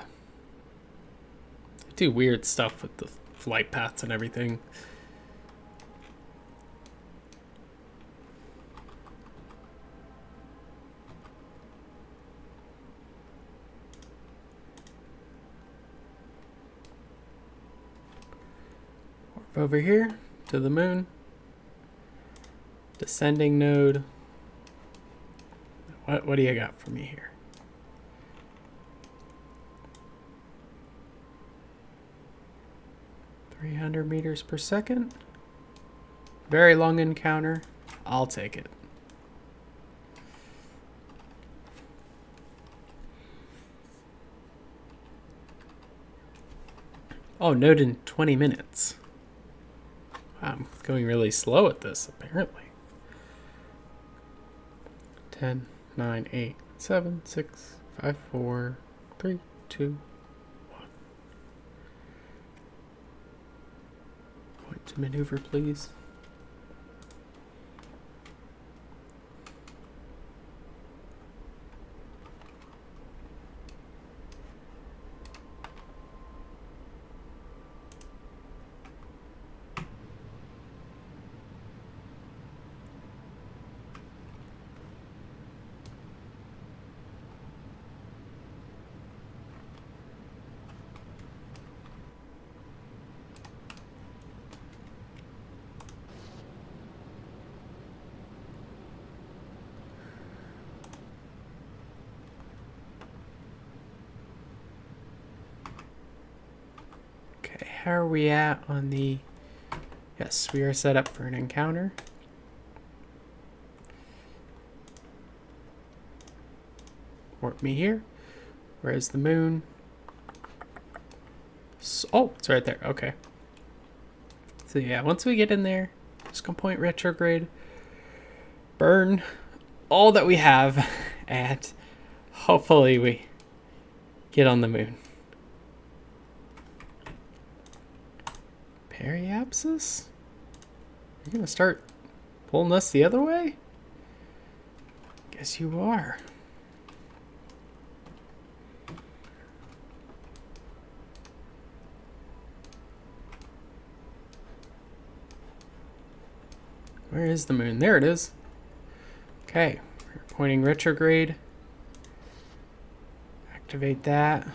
do weird stuff with the flight paths and everything. Warp over here to the moon. Descending node. What do you got for me here? (300 meters per second). Very long encounter. I'll take it. Oh, node in 20 minutes. Wow, I'm going really slow at this, apparently. 10, 9, 8, 7, 6, 5, 4, 3, 2, 1. Point to maneuver, please. How are we at on the... Yes, we are set up for an encounter. Warp me here. Where's the moon? So, oh, it's right there. Okay. So yeah, once we get in there, just gonna point retrograde, burn all that we have, and hopefully we get on the moon. Periapsis? You're gonna start pulling us the other way? Guess you are. Where is the moon? There it is. Okay, we're pointing retrograde. Activate that.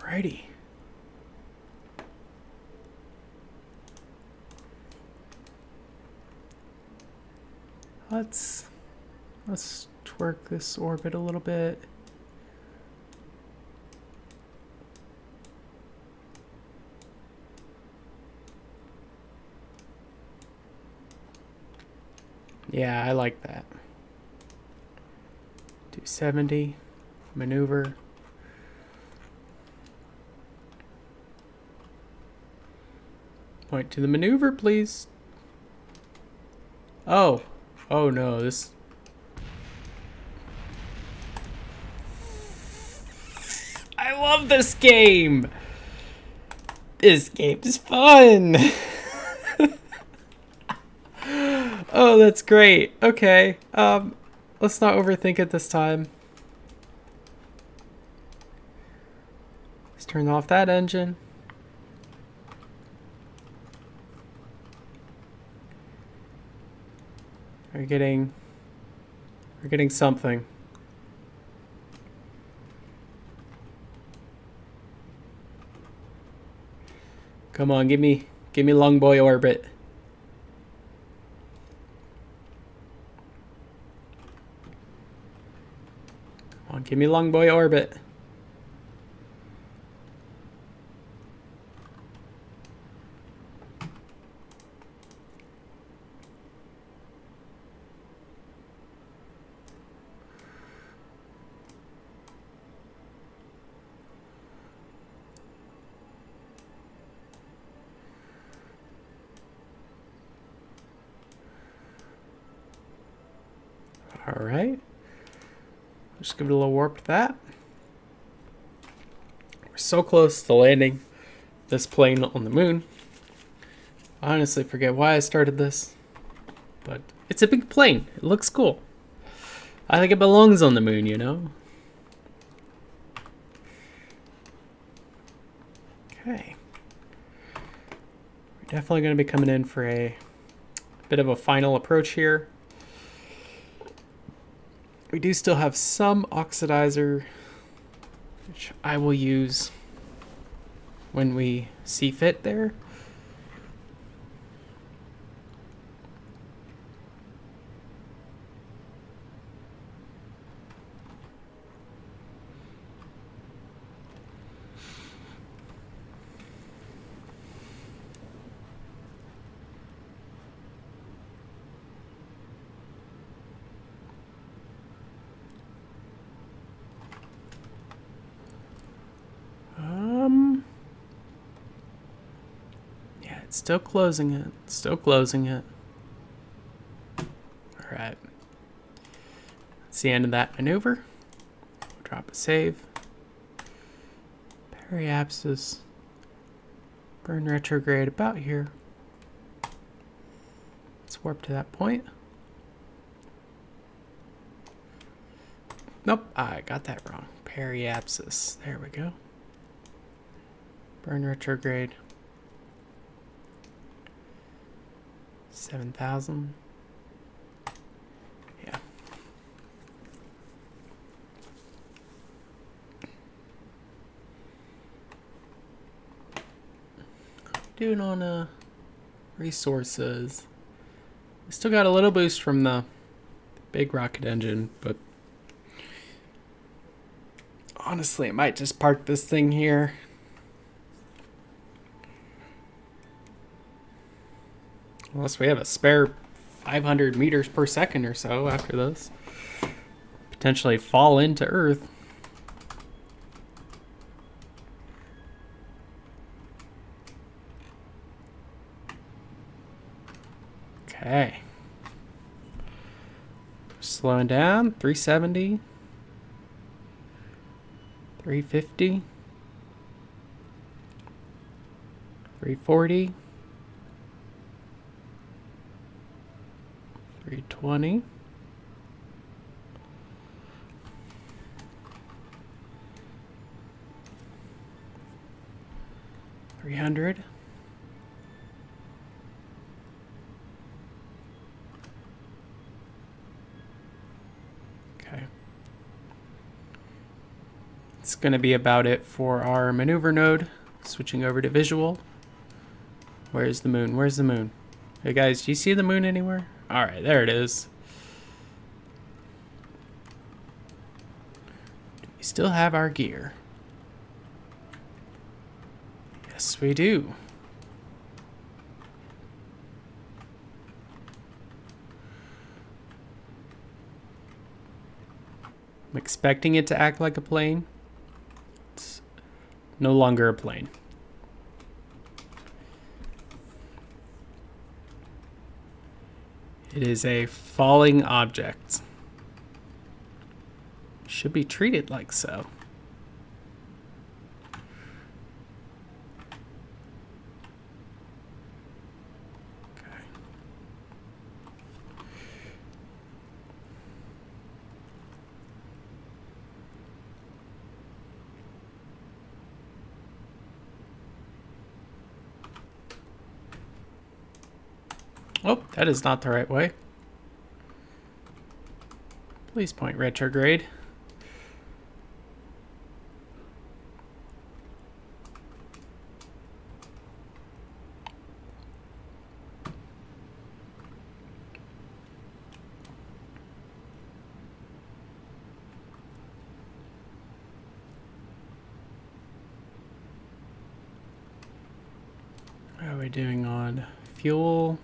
Alrighty. Let's twerk this orbit a little bit. Yeah, I like that. 270, maneuver. Point to the maneuver, please. Oh. Oh no, this... I love this game! This game is fun! Oh, that's great. Okay. Let's not overthink it this time. Let's turn off that engine. We're getting something. Come on, give me long boy orbit. Come on, give me long boy orbit. All right. Just give it a little warp to that. We're so close to landing this plane on the moon. I honestly forget why I started this, but it's a big plane. It looks cool. I think it belongs on the moon, you know? Okay. We're definitely going to be coming in for a bit of a final approach here. We do still have some oxidizer, which I will use when we see fit there. Yeah, it's still closing it. Still closing it. All right. That's the end of that maneuver. Drop a save. Periapsis. Burn retrograde about here. Let's warp to that point. Nope, I got that wrong. Periapsis. There we go. Burn retrograde. 7,000. Yeah. Doing on resources. We still got a little boost from the big rocket engine, but honestly, I might just park this thing here. Unless we have a spare 500 meters per second or so after this. Potentially fall into Earth. Okay. Slowing down. 370. 350. 340. 320. 300. Okay. It's going to be about it for our maneuver node. Switching over to visual. Where's the moon? Where's the moon? Hey guys, do you see the moon anywhere? All right, there it is. We still have our gear. Yes, we do. I'm expecting it to act like a plane. It's no longer a plane. It is a falling object. Should be treated like so. Okay. Oh, that is not the right way. Please point retrograde. What are we doing on fuel?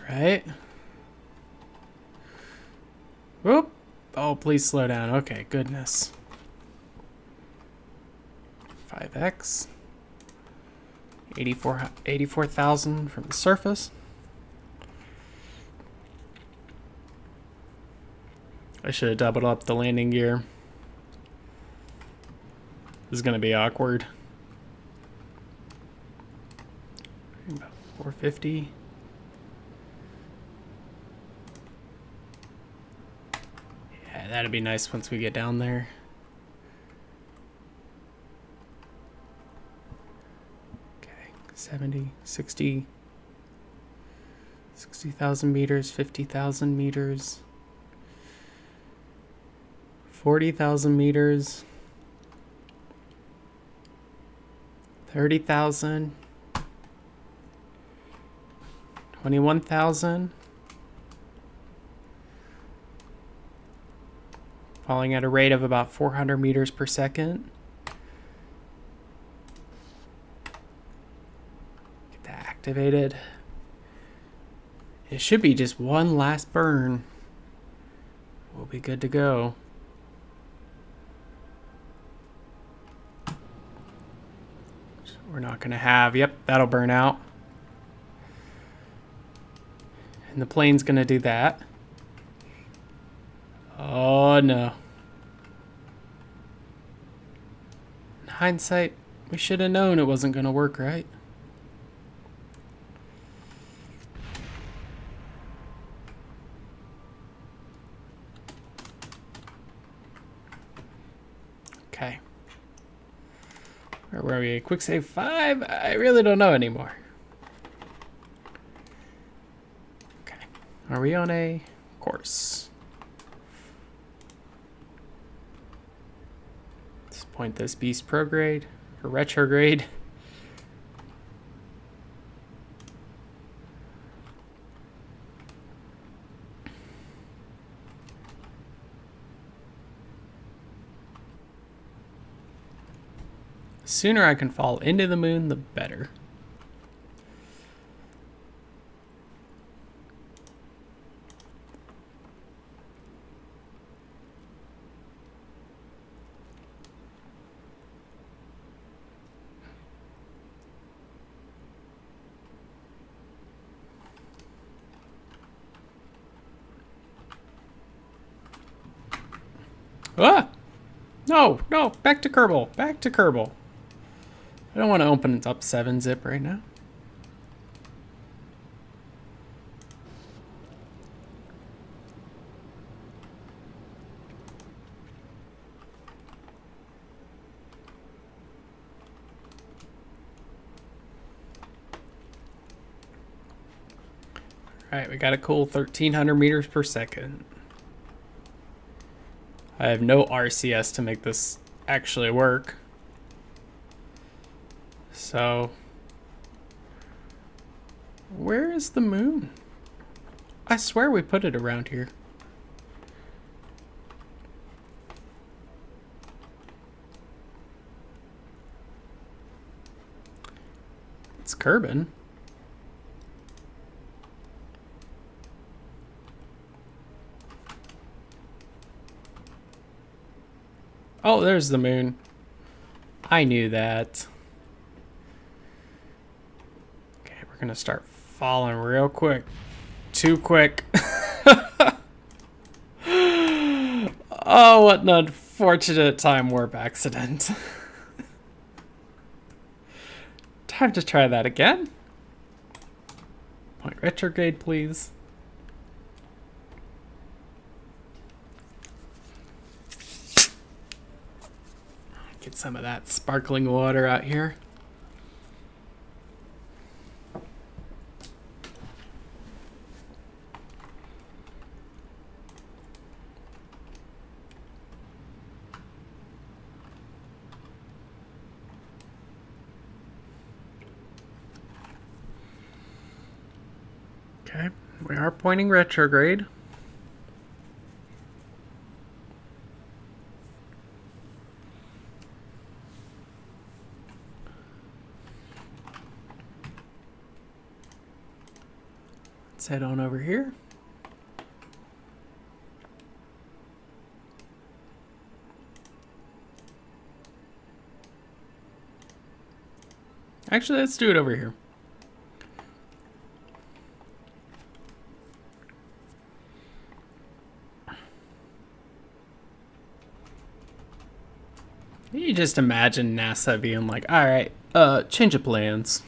Right. Whoop. Oh, please slow down. Okay, goodness. 5x. 84,000 from the surface. I should have doubled up the landing gear. This is going to be awkward. About 450. Yeah, that'd be nice once we get down there. Okay, 70, 60, 60,000 meters, 50,000 meters, 40,000 meters, 30,000, 21,000. Falling at a rate of about 400 meters per second. Get that activated. It should be just one last burn. We'll be good to go. So we're not going to have, yep, that'll burn out. And the plane's going to do that. Oh no. In hindsight, we should have known it wasn't going to work, right? Okay. Where were we? Quick save 5? I really don't know anymore. Okay. Are we on a course? Let's point this beast prograde or retrograde. The sooner I can fall into the moon, the better. Ah! No, no, back to Kerbal, back to Kerbal. I don't want to open it up 7-zip right now. All right, we got a cool 1,300 meters per second. I have no RCS to make this actually work. So, where is the moon? I swear we put it around here. It's Kerbin. Oh, there's the moon. I knew that. Okay, we're gonna start falling real quick. Too quick. Oh, what an unfortunate time warp accident. Time to try that again. Point retrograde, please. Get some of that sparkling water out here. Okay, we are pointing retrograde. Let's head on over here. Actually, let's do it over here. You just imagine NASA being like, all right, change of plans.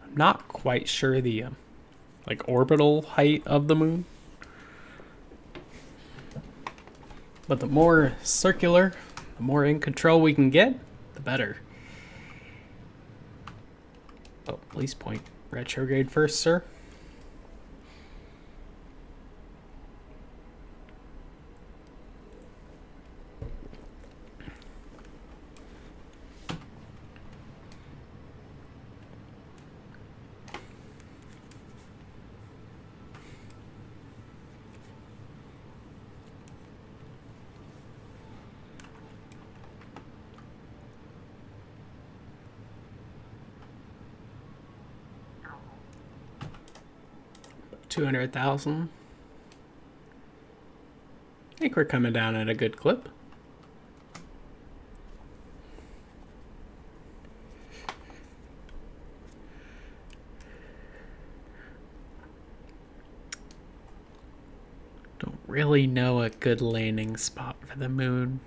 I'm not quite sure the like orbital height of the moon. But the more circular, the more in control we can get, the better. Oh, please point retrograde first, sir. $200,000. I think we're coming down at a good clip. Don't really know a good landing spot for the moon.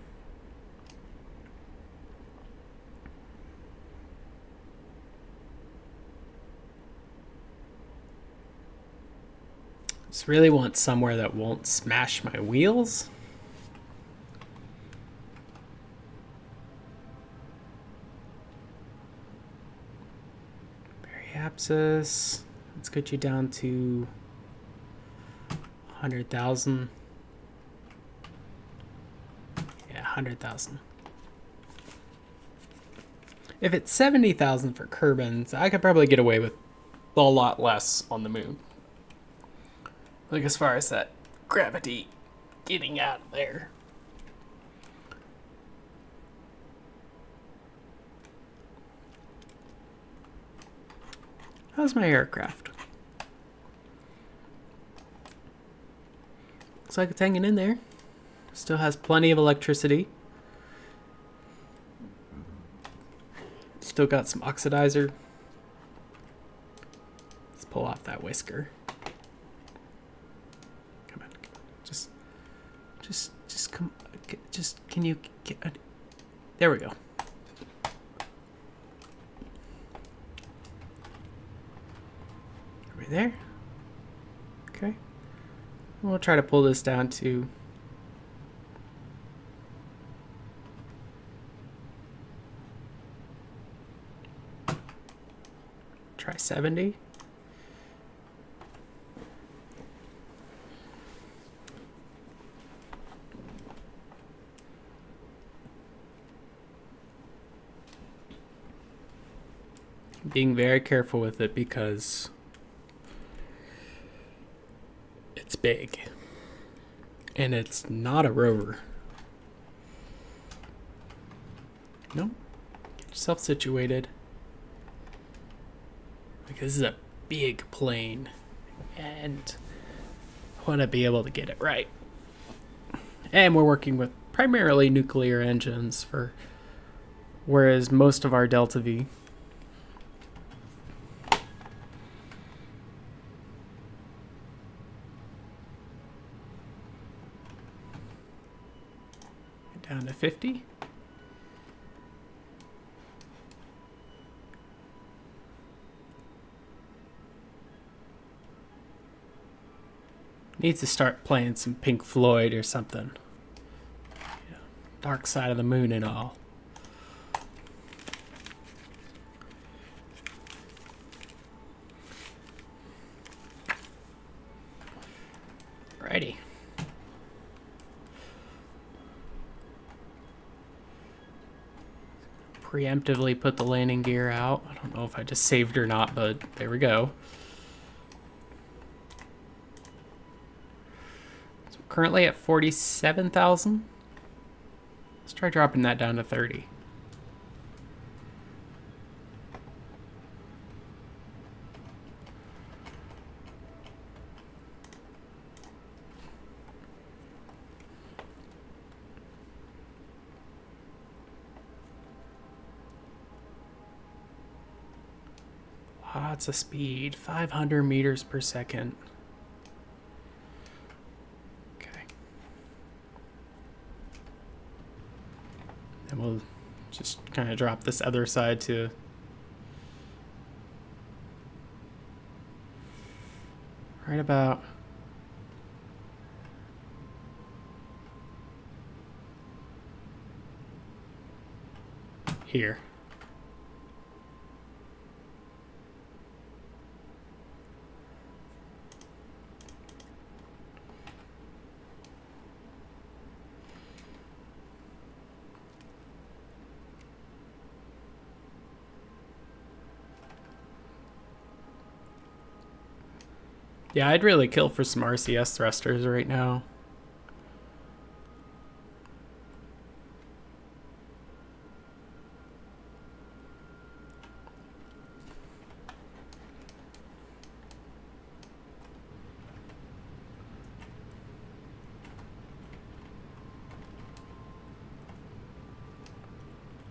Just really want somewhere that won't smash my wheels. Periapsis. Let's get you down to 100,000. Yeah, 100,000. If it's 70,000 for Kerbins, I could probably get away with a lot less on the moon. Like as far as that gravity getting out of there. How's my aircraft? Looks like it's hanging in there. Still has plenty of electricity. Still got some oxidizer. Let's pull off that whisker. Come on. Just come. Just, can you get. There we go. Are we there? Okay. We'll try to pull this down to try 70. being very careful with it because it's big. And it's not a rover. Nope. Get yourself situated. Like, this is a big plane. And I want to be able to get it right. And we're working with primarily nuclear engines for, whereas most of our Delta V down to 50. Needs to start playing some Pink Floyd or something. Yeah. Dark Side of the Moon and all. Righty. Preemptively put the landing gear out. I don't know if I just saved or not, but there we go. So currently at 47,000. Let's try dropping that down to 30. Lots of speed, 500 meters per second. Okay. And we'll just kind of drop this other side to right about here. Yeah, I'd really kill for some RCS thrusters right now.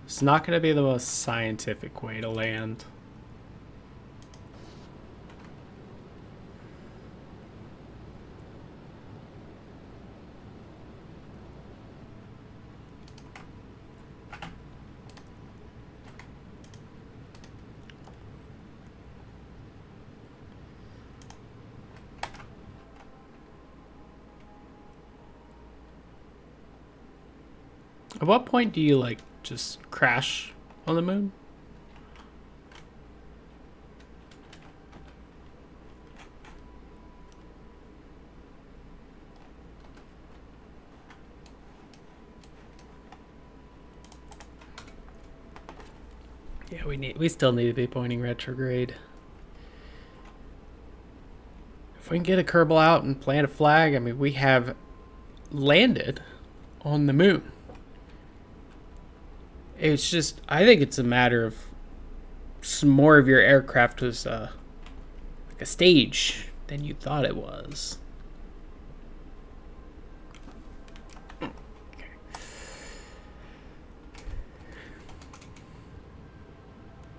It's not going to be the most scientific way to land. At what point do you, like, just crash on the moon? Yeah, we still need to be pointing retrograde. If we can get a Kerbal out and plant a flag, I mean, we have landed on the moon. It's just, I think it's a matter of some more of your aircraft was like a stage than you thought it was. Okay.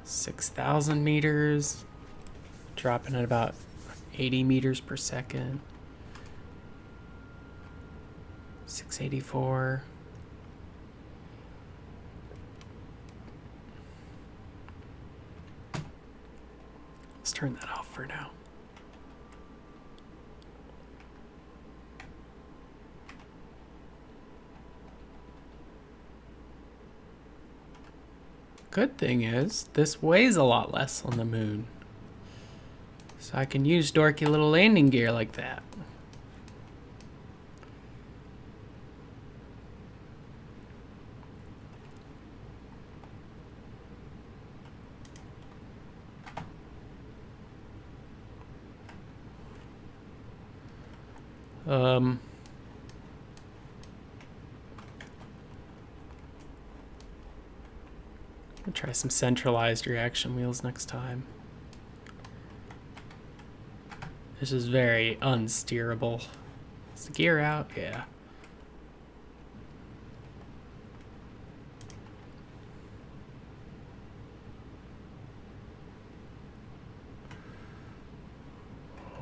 6,000 meters, dropping at about 80 meters per second. 684. Let's turn that off for now. Good thing is, this weighs a lot less on the moon. So I can use dorky little landing gear like that. Um, I'll try some centralized reaction wheels next time. This is very unsteerable. Is the gear out? Yeah.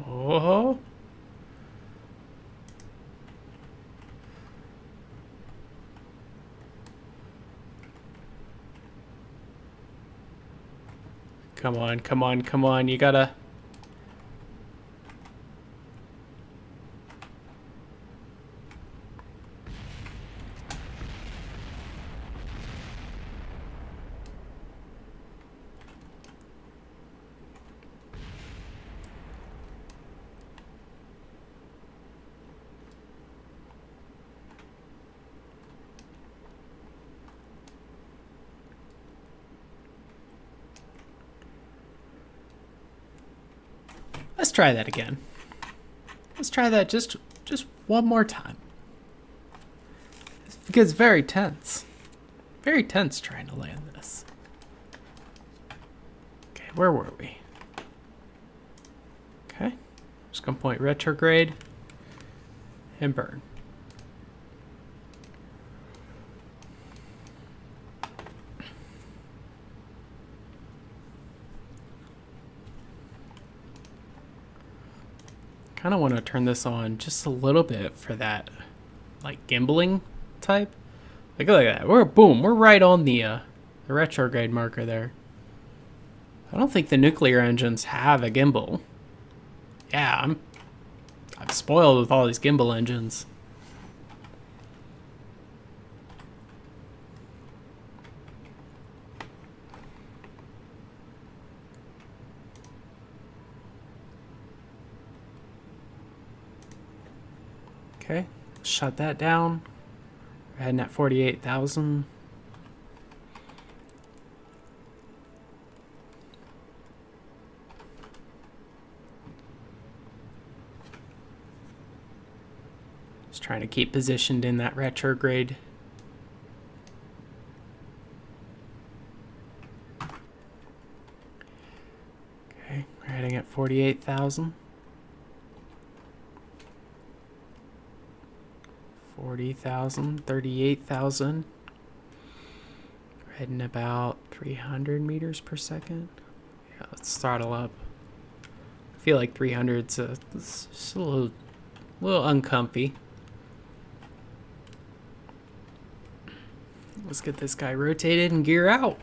Oh. Come on, come on, come on. You gotta... Let's try that again. Let's try that just one more time. It gets very tense. Very tense trying to land this. Okay, where were we? Okay. Just gonna point retrograde and burn. Kind of want to turn this on just a little bit for that, like, gimbaling type. Like, look at that. We're right on the retrograde marker there. I don't think the nuclear engines have a gimbal. Yeah, I'm spoiled with all these gimbal engines. Okay, shut that down. We're heading at 48,000. Just trying to keep positioned in that retrograde. Okay, we're heading at 48,000. 40,000, 38,000. We're heading about 300 meters per second. Yeah, let's throttle up. I feel like 300's it's a little uncomfy. Let's get this guy rotated and gear out.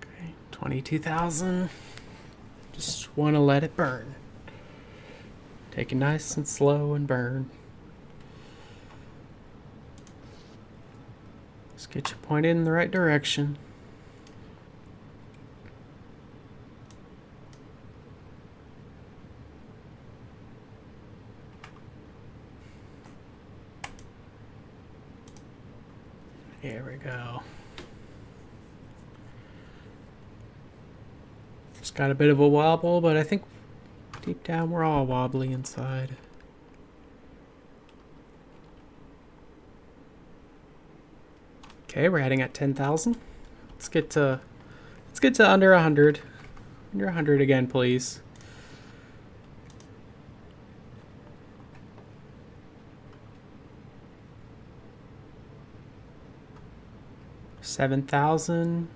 Okay, 22,000. Just want to let it burn. Take it nice and slow and burn. Let's get you pointed in the right direction. Here we go. Just got a bit of a wobble, but I think deep down we're all wobbly inside. Okay, we're heading at 10,000. Let's get to under 100. Under 100 again, please. $7,000.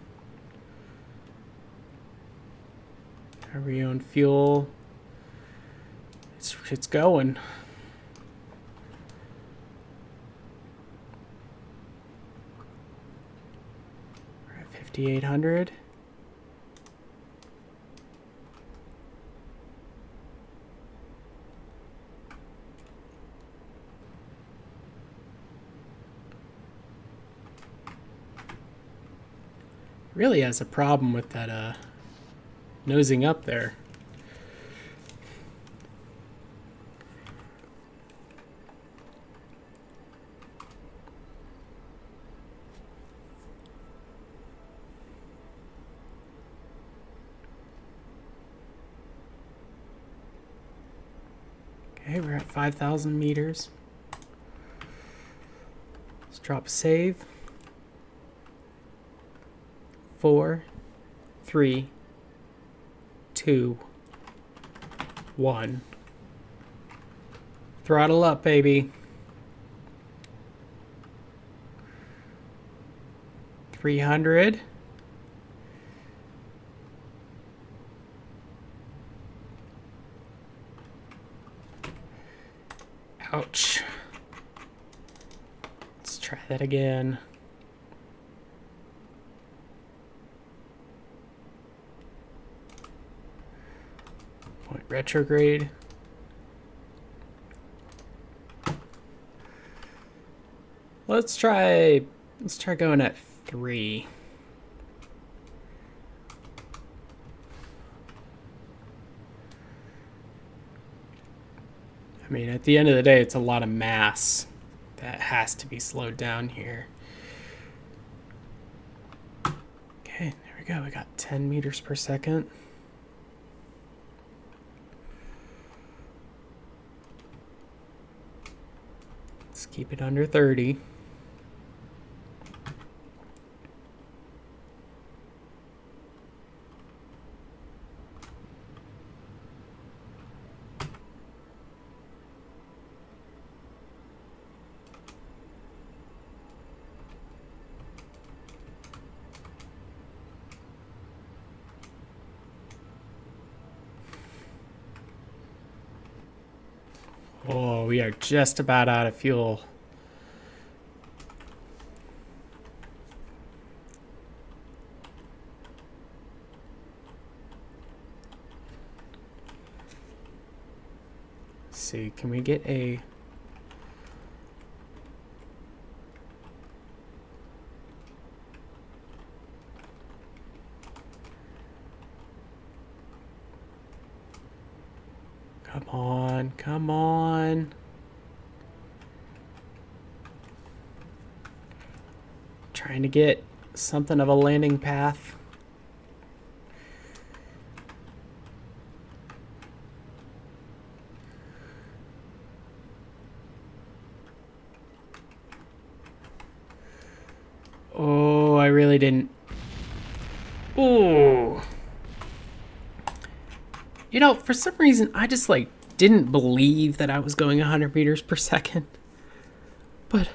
Are we on fuel? It's going. We're at 5,800. Really has a problem with that nosing up there. Okay, we're at 5,000 meters. Let's drop save. 4, 3, 2, 1. Throttle up, baby. 300. Ouch. Let's try that again. Point retrograde. Let's try going at 3. I mean, at the end of the day, it's a lot of mass that has to be slowed down here. Okay, there we go. We got 10 meters per second. Let's keep it under 30. Oh, we are just about out of fuel. Let's see, can we get a... Come on, come on. Trying to get something of a landing path. Oh, I really didn't. Ooh. You know, for some reason, I just, like, didn't believe that I was going 100 meters per second. But,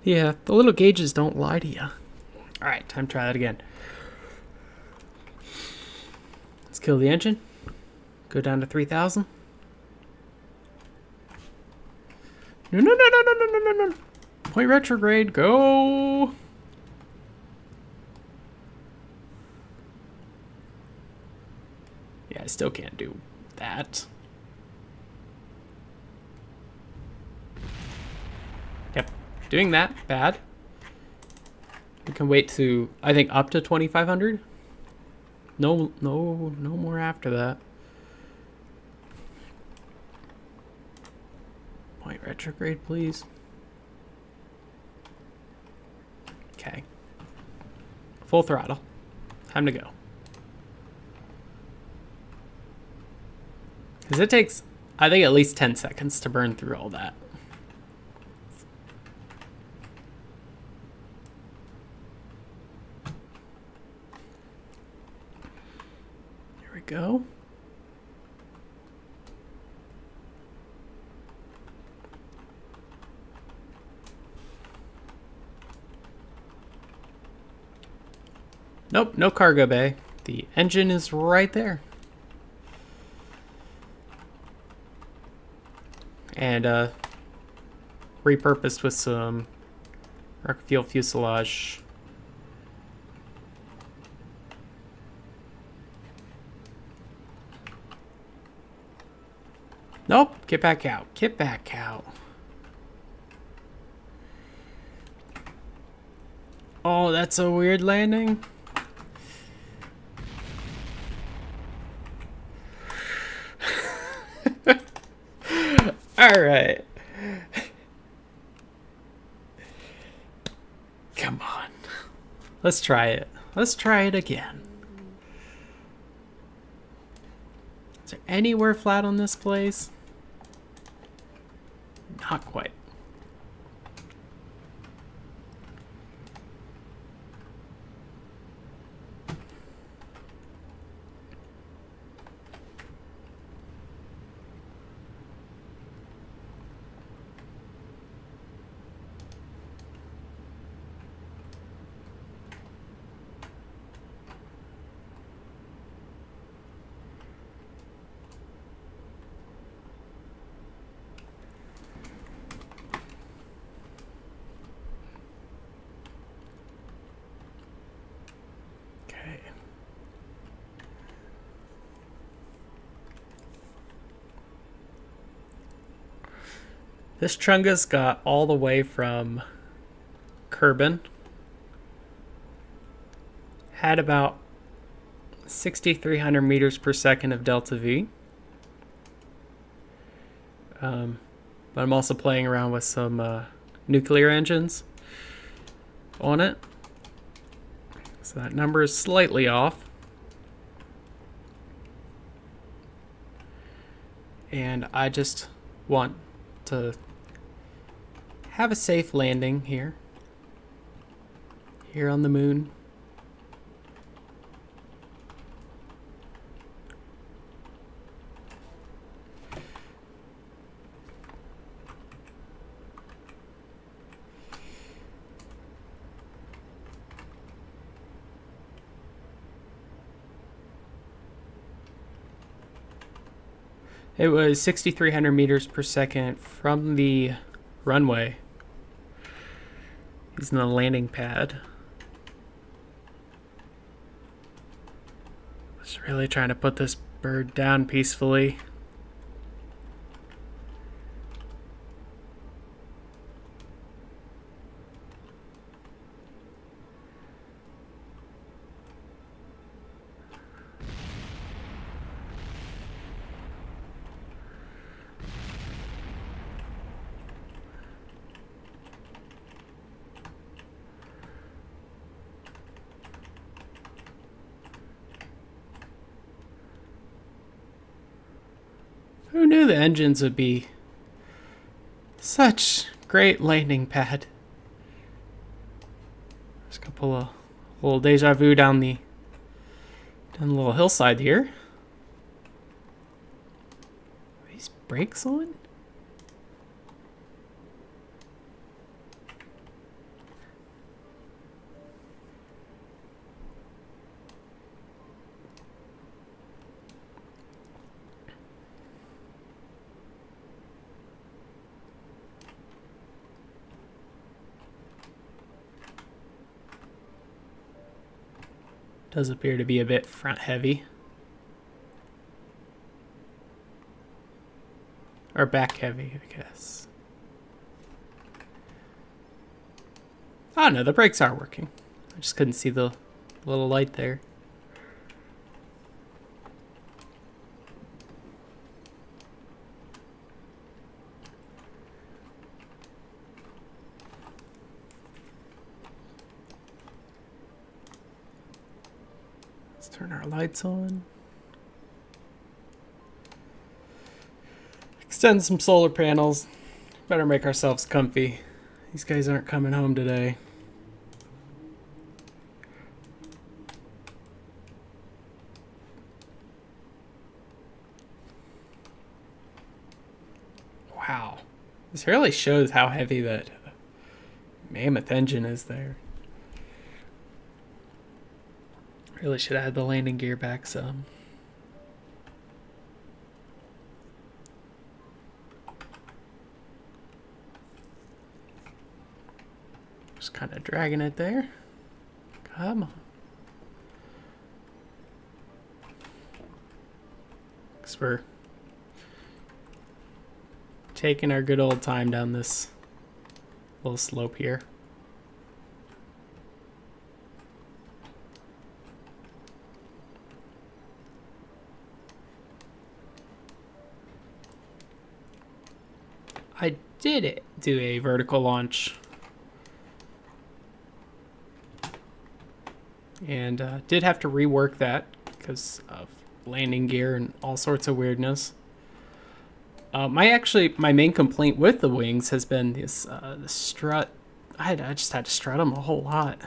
yeah, the little gauges don't lie to you. All right, time to try that again. Let's kill the engine. Go down to 3,000. No, no, no, no, no, no, no, no, no. Point retrograde, go. Yeah, I still can't do that. Yep, doing that, bad. We can wait to, I think, up to 2,500. No more after that. Point retrograde, please. Okay. Full throttle. Time to go. Because it takes, I think, at least 10 seconds to burn through all that. Here we go. Nope, no cargo bay. The engine is right there. And repurposed with some rocket fuel fuselage. Nope, get back out. Get back out. Oh, that's a weird landing. All right. Come on. Let's try it. Let's try it again. Is there anywhere flat on this place? not quite. This chungus got all the way from Kerbin. Had about 6,300 meters per second of delta V. But I'm also playing around with some nuclear engines on it. So that number is slightly off. And I just want to have a safe landing here on the moon. It was 6,300 meters per second from the runway. He's in the landing pad. Just really trying to put this bird down peacefully. Who knew the engines would be such great landing pad? There's a couple of little deja vu down the little hillside here. Are these brakes on? Does appear to be a bit front heavy. Or back heavy, I guess. Oh no, the brakes are working. I just couldn't see the little light there. Turn our lights on. Extend some solar panels. Better make ourselves comfy. These guys aren't coming home today. Wow. This really shows how heavy that mammoth engine is there. Really should add the landing gear back some. Just kind of dragging it there. Come on. Because we're taking our good old time down this little slope here. I did do a vertical launch and did have to rework that because of landing gear and all sorts of weirdness. My main complaint with the wings has been this the strut. I just had to strut them a whole lot.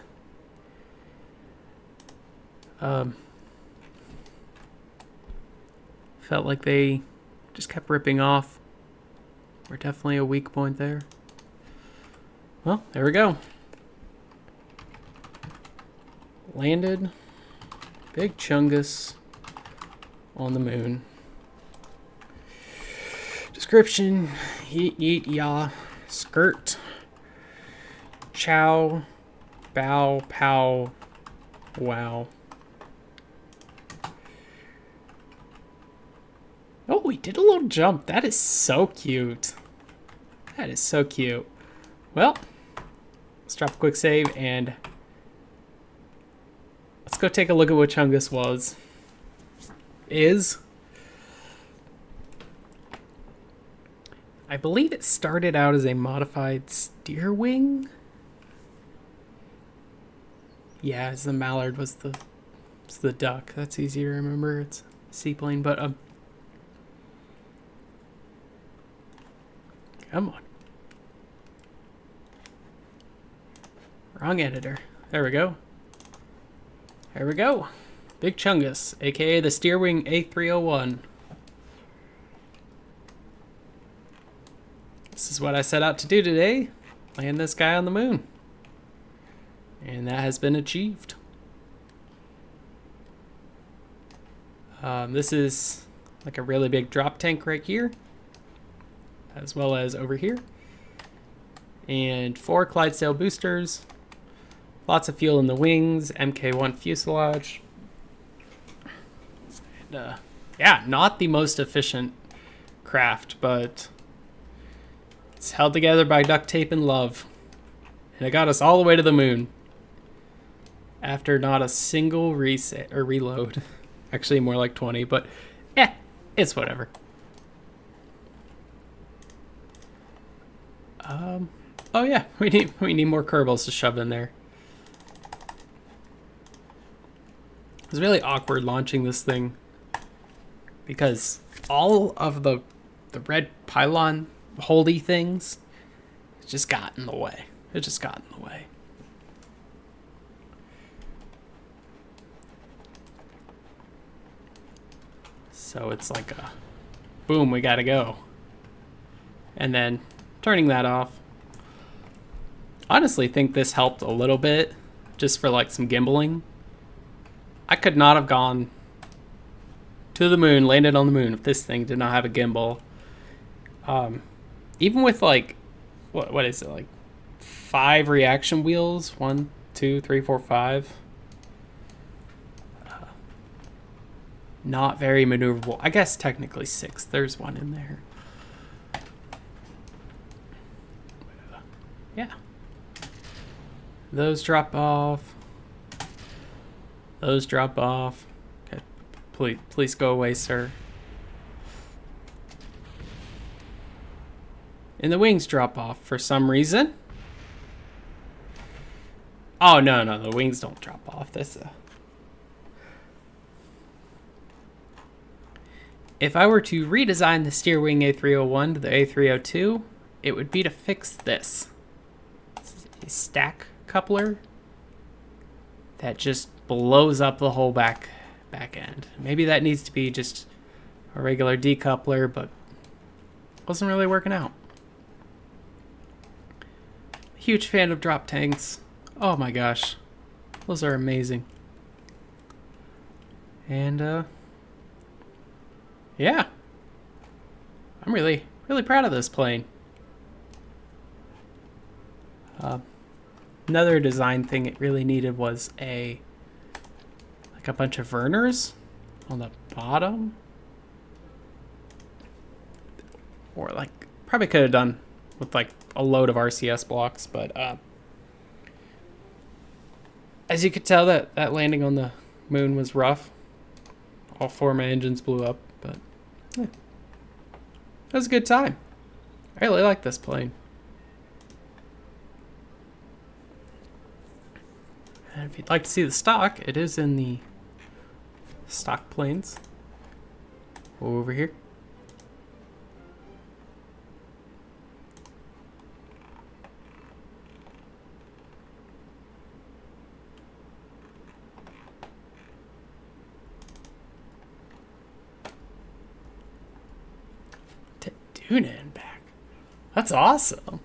Felt like they just kept ripping off. We're definitely a weak point there. Well, there we go. Landed. Big chungus on the moon. Description: yeet yeet yah, skirt, chow, bow, pow, wow. Oh, we did a little jump. That is so cute. That is so cute. Well, let's drop a quick save and let's go take a look at what chungus is. I believe it started out as a modified steer wing. Yeah, as the mallard was the duck. That's easy to remember. It's a seaplane, but come on. Wrong editor. There we go. There we go. Big chungus, aka the Steerwing A301. This is what I set out to do today. Land this guy on the moon. And that has been achieved. This is like a really big drop tank right here, as well as over here. And 4 Clydesdale boosters. Lots of fuel in the wings, MK1 fuselage. And, yeah, not the most efficient craft, but it's held together by duct tape and love. And it got us all the way to the moon after not a single reset or reload. Actually, more like 20, but it's whatever. Oh yeah, we need more Kerbals to shove in there. It was really awkward launching this thing because all of the red pylon holdy things just got in the way. It just got in the way. So it's like a boom, we gotta go. And then turning that off. Honestly think this helped a little bit just for like some gimbaling. I could not have gone to the moon, landed on the moon if this thing did not have a gimbal. Even with like, what is it, like 5 reaction wheels? 1, 2, 3, 4, 5. Not very maneuverable. I guess technically 6. There's one in there. Yeah. Those drop off. Those drop off. Okay. Please go away, sir. And the wings drop off for some reason. Oh, no, the wings don't drop off. That's If I were to redesign the Steerwing A301 to the A302, it would be to fix this. This is a stack coupler that just blows up the whole back end. Maybe that needs to be just a regular decoupler, but wasn't really working out. Huge fan of drop tanks. Oh my gosh, those are amazing. And yeah, I'm really proud of this plane. Another design thing it really needed was a bunch of Verners on the bottom, or like probably could have done with like a load of RCS blocks, but as you could tell, that landing on the moon was rough. All 4 of my engines blew up, but yeah, it was a good time. I really like this plane. And if you'd like to see the stock, it is in the stock planes over here. unit and back. That's awesome.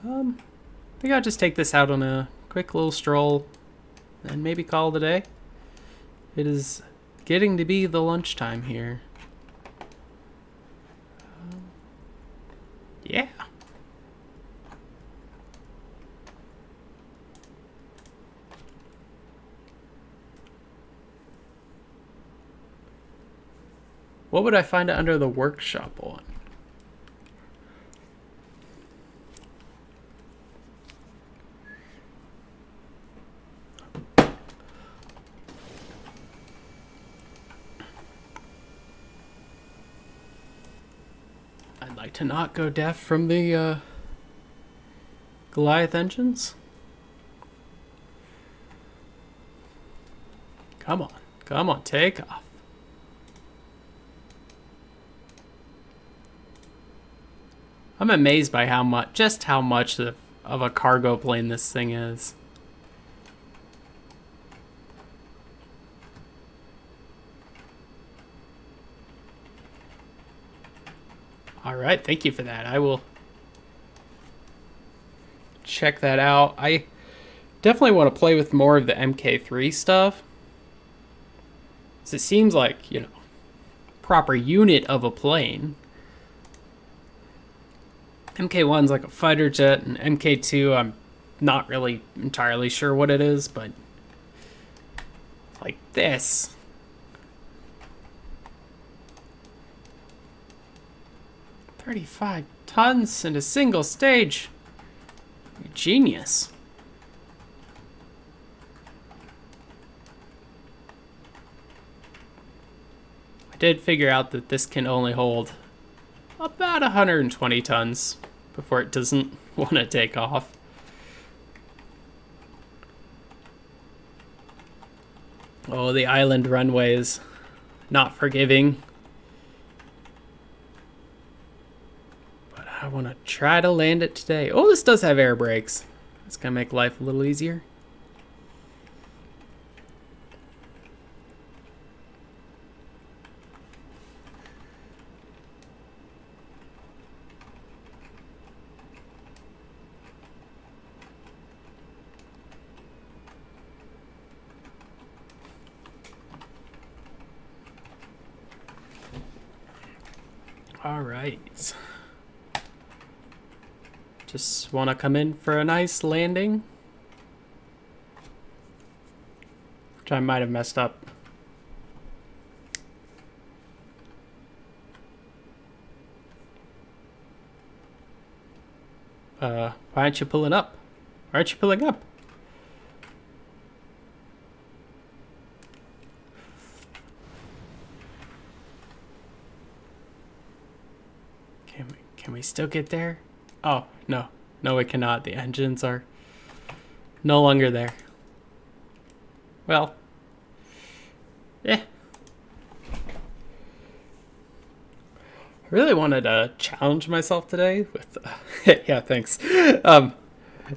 I think I'll just take this out on a quick little stroll and maybe call it a day. It is getting to be the lunchtime here. Yeah. What would I find under the workshop one? I'd like to not go deaf from the Goliath engines. Come on, take off. I'm amazed by how much of a cargo plane this thing is. All right, thank you for that. I will check that out. I definitely want to play with more of the MK3 stuff. So it seems like, you know, proper unit of a plane. MK1's like a fighter jet, and MK2 I'm not really entirely sure what it is, but like this. $35 tons in a single stage. Genius. I did figure out that this can only hold about 120 tons before it doesn't want to take off. Oh, the island runway is not forgiving. But I want to try to land it today. Oh, this does have air brakes. It's going to make life a little easier. All right. Just want to come in for a nice landing. Which I might have messed up. Why aren't you pulling up? Why aren't you pulling up? Can we still get there? Oh, no. No, we cannot. The engines are no longer there. Well, yeah. I really wanted to challenge myself today with... yeah, thanks.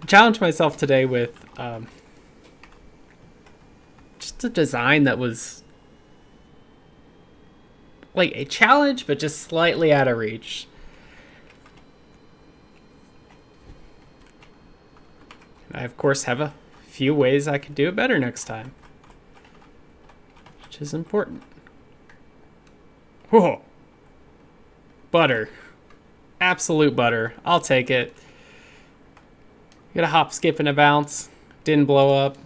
Challenge myself today with just a design that was like a challenge, but just slightly out of reach. I, of course, have a few ways I could do it better next time, which is important. Whoa. Butter. Absolute butter. I'll take it. Get a hop, skip, and a bounce. Didn't blow up.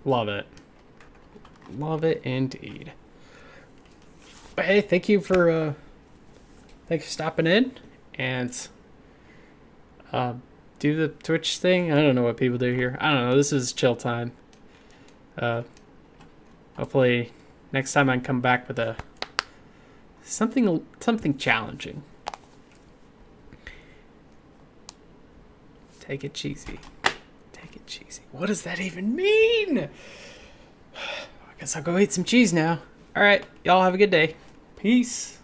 Love it. Love it indeed. But hey, thanks for stopping in and do the Twitch thing. I don't know what people do here. I don't know. This is chill time. Hopefully next time I can come back with a something challenging. Take it cheesy. Take it cheesy. What does that even mean? I guess I'll go eat some cheese now. All right, y'all have a good day. Peace.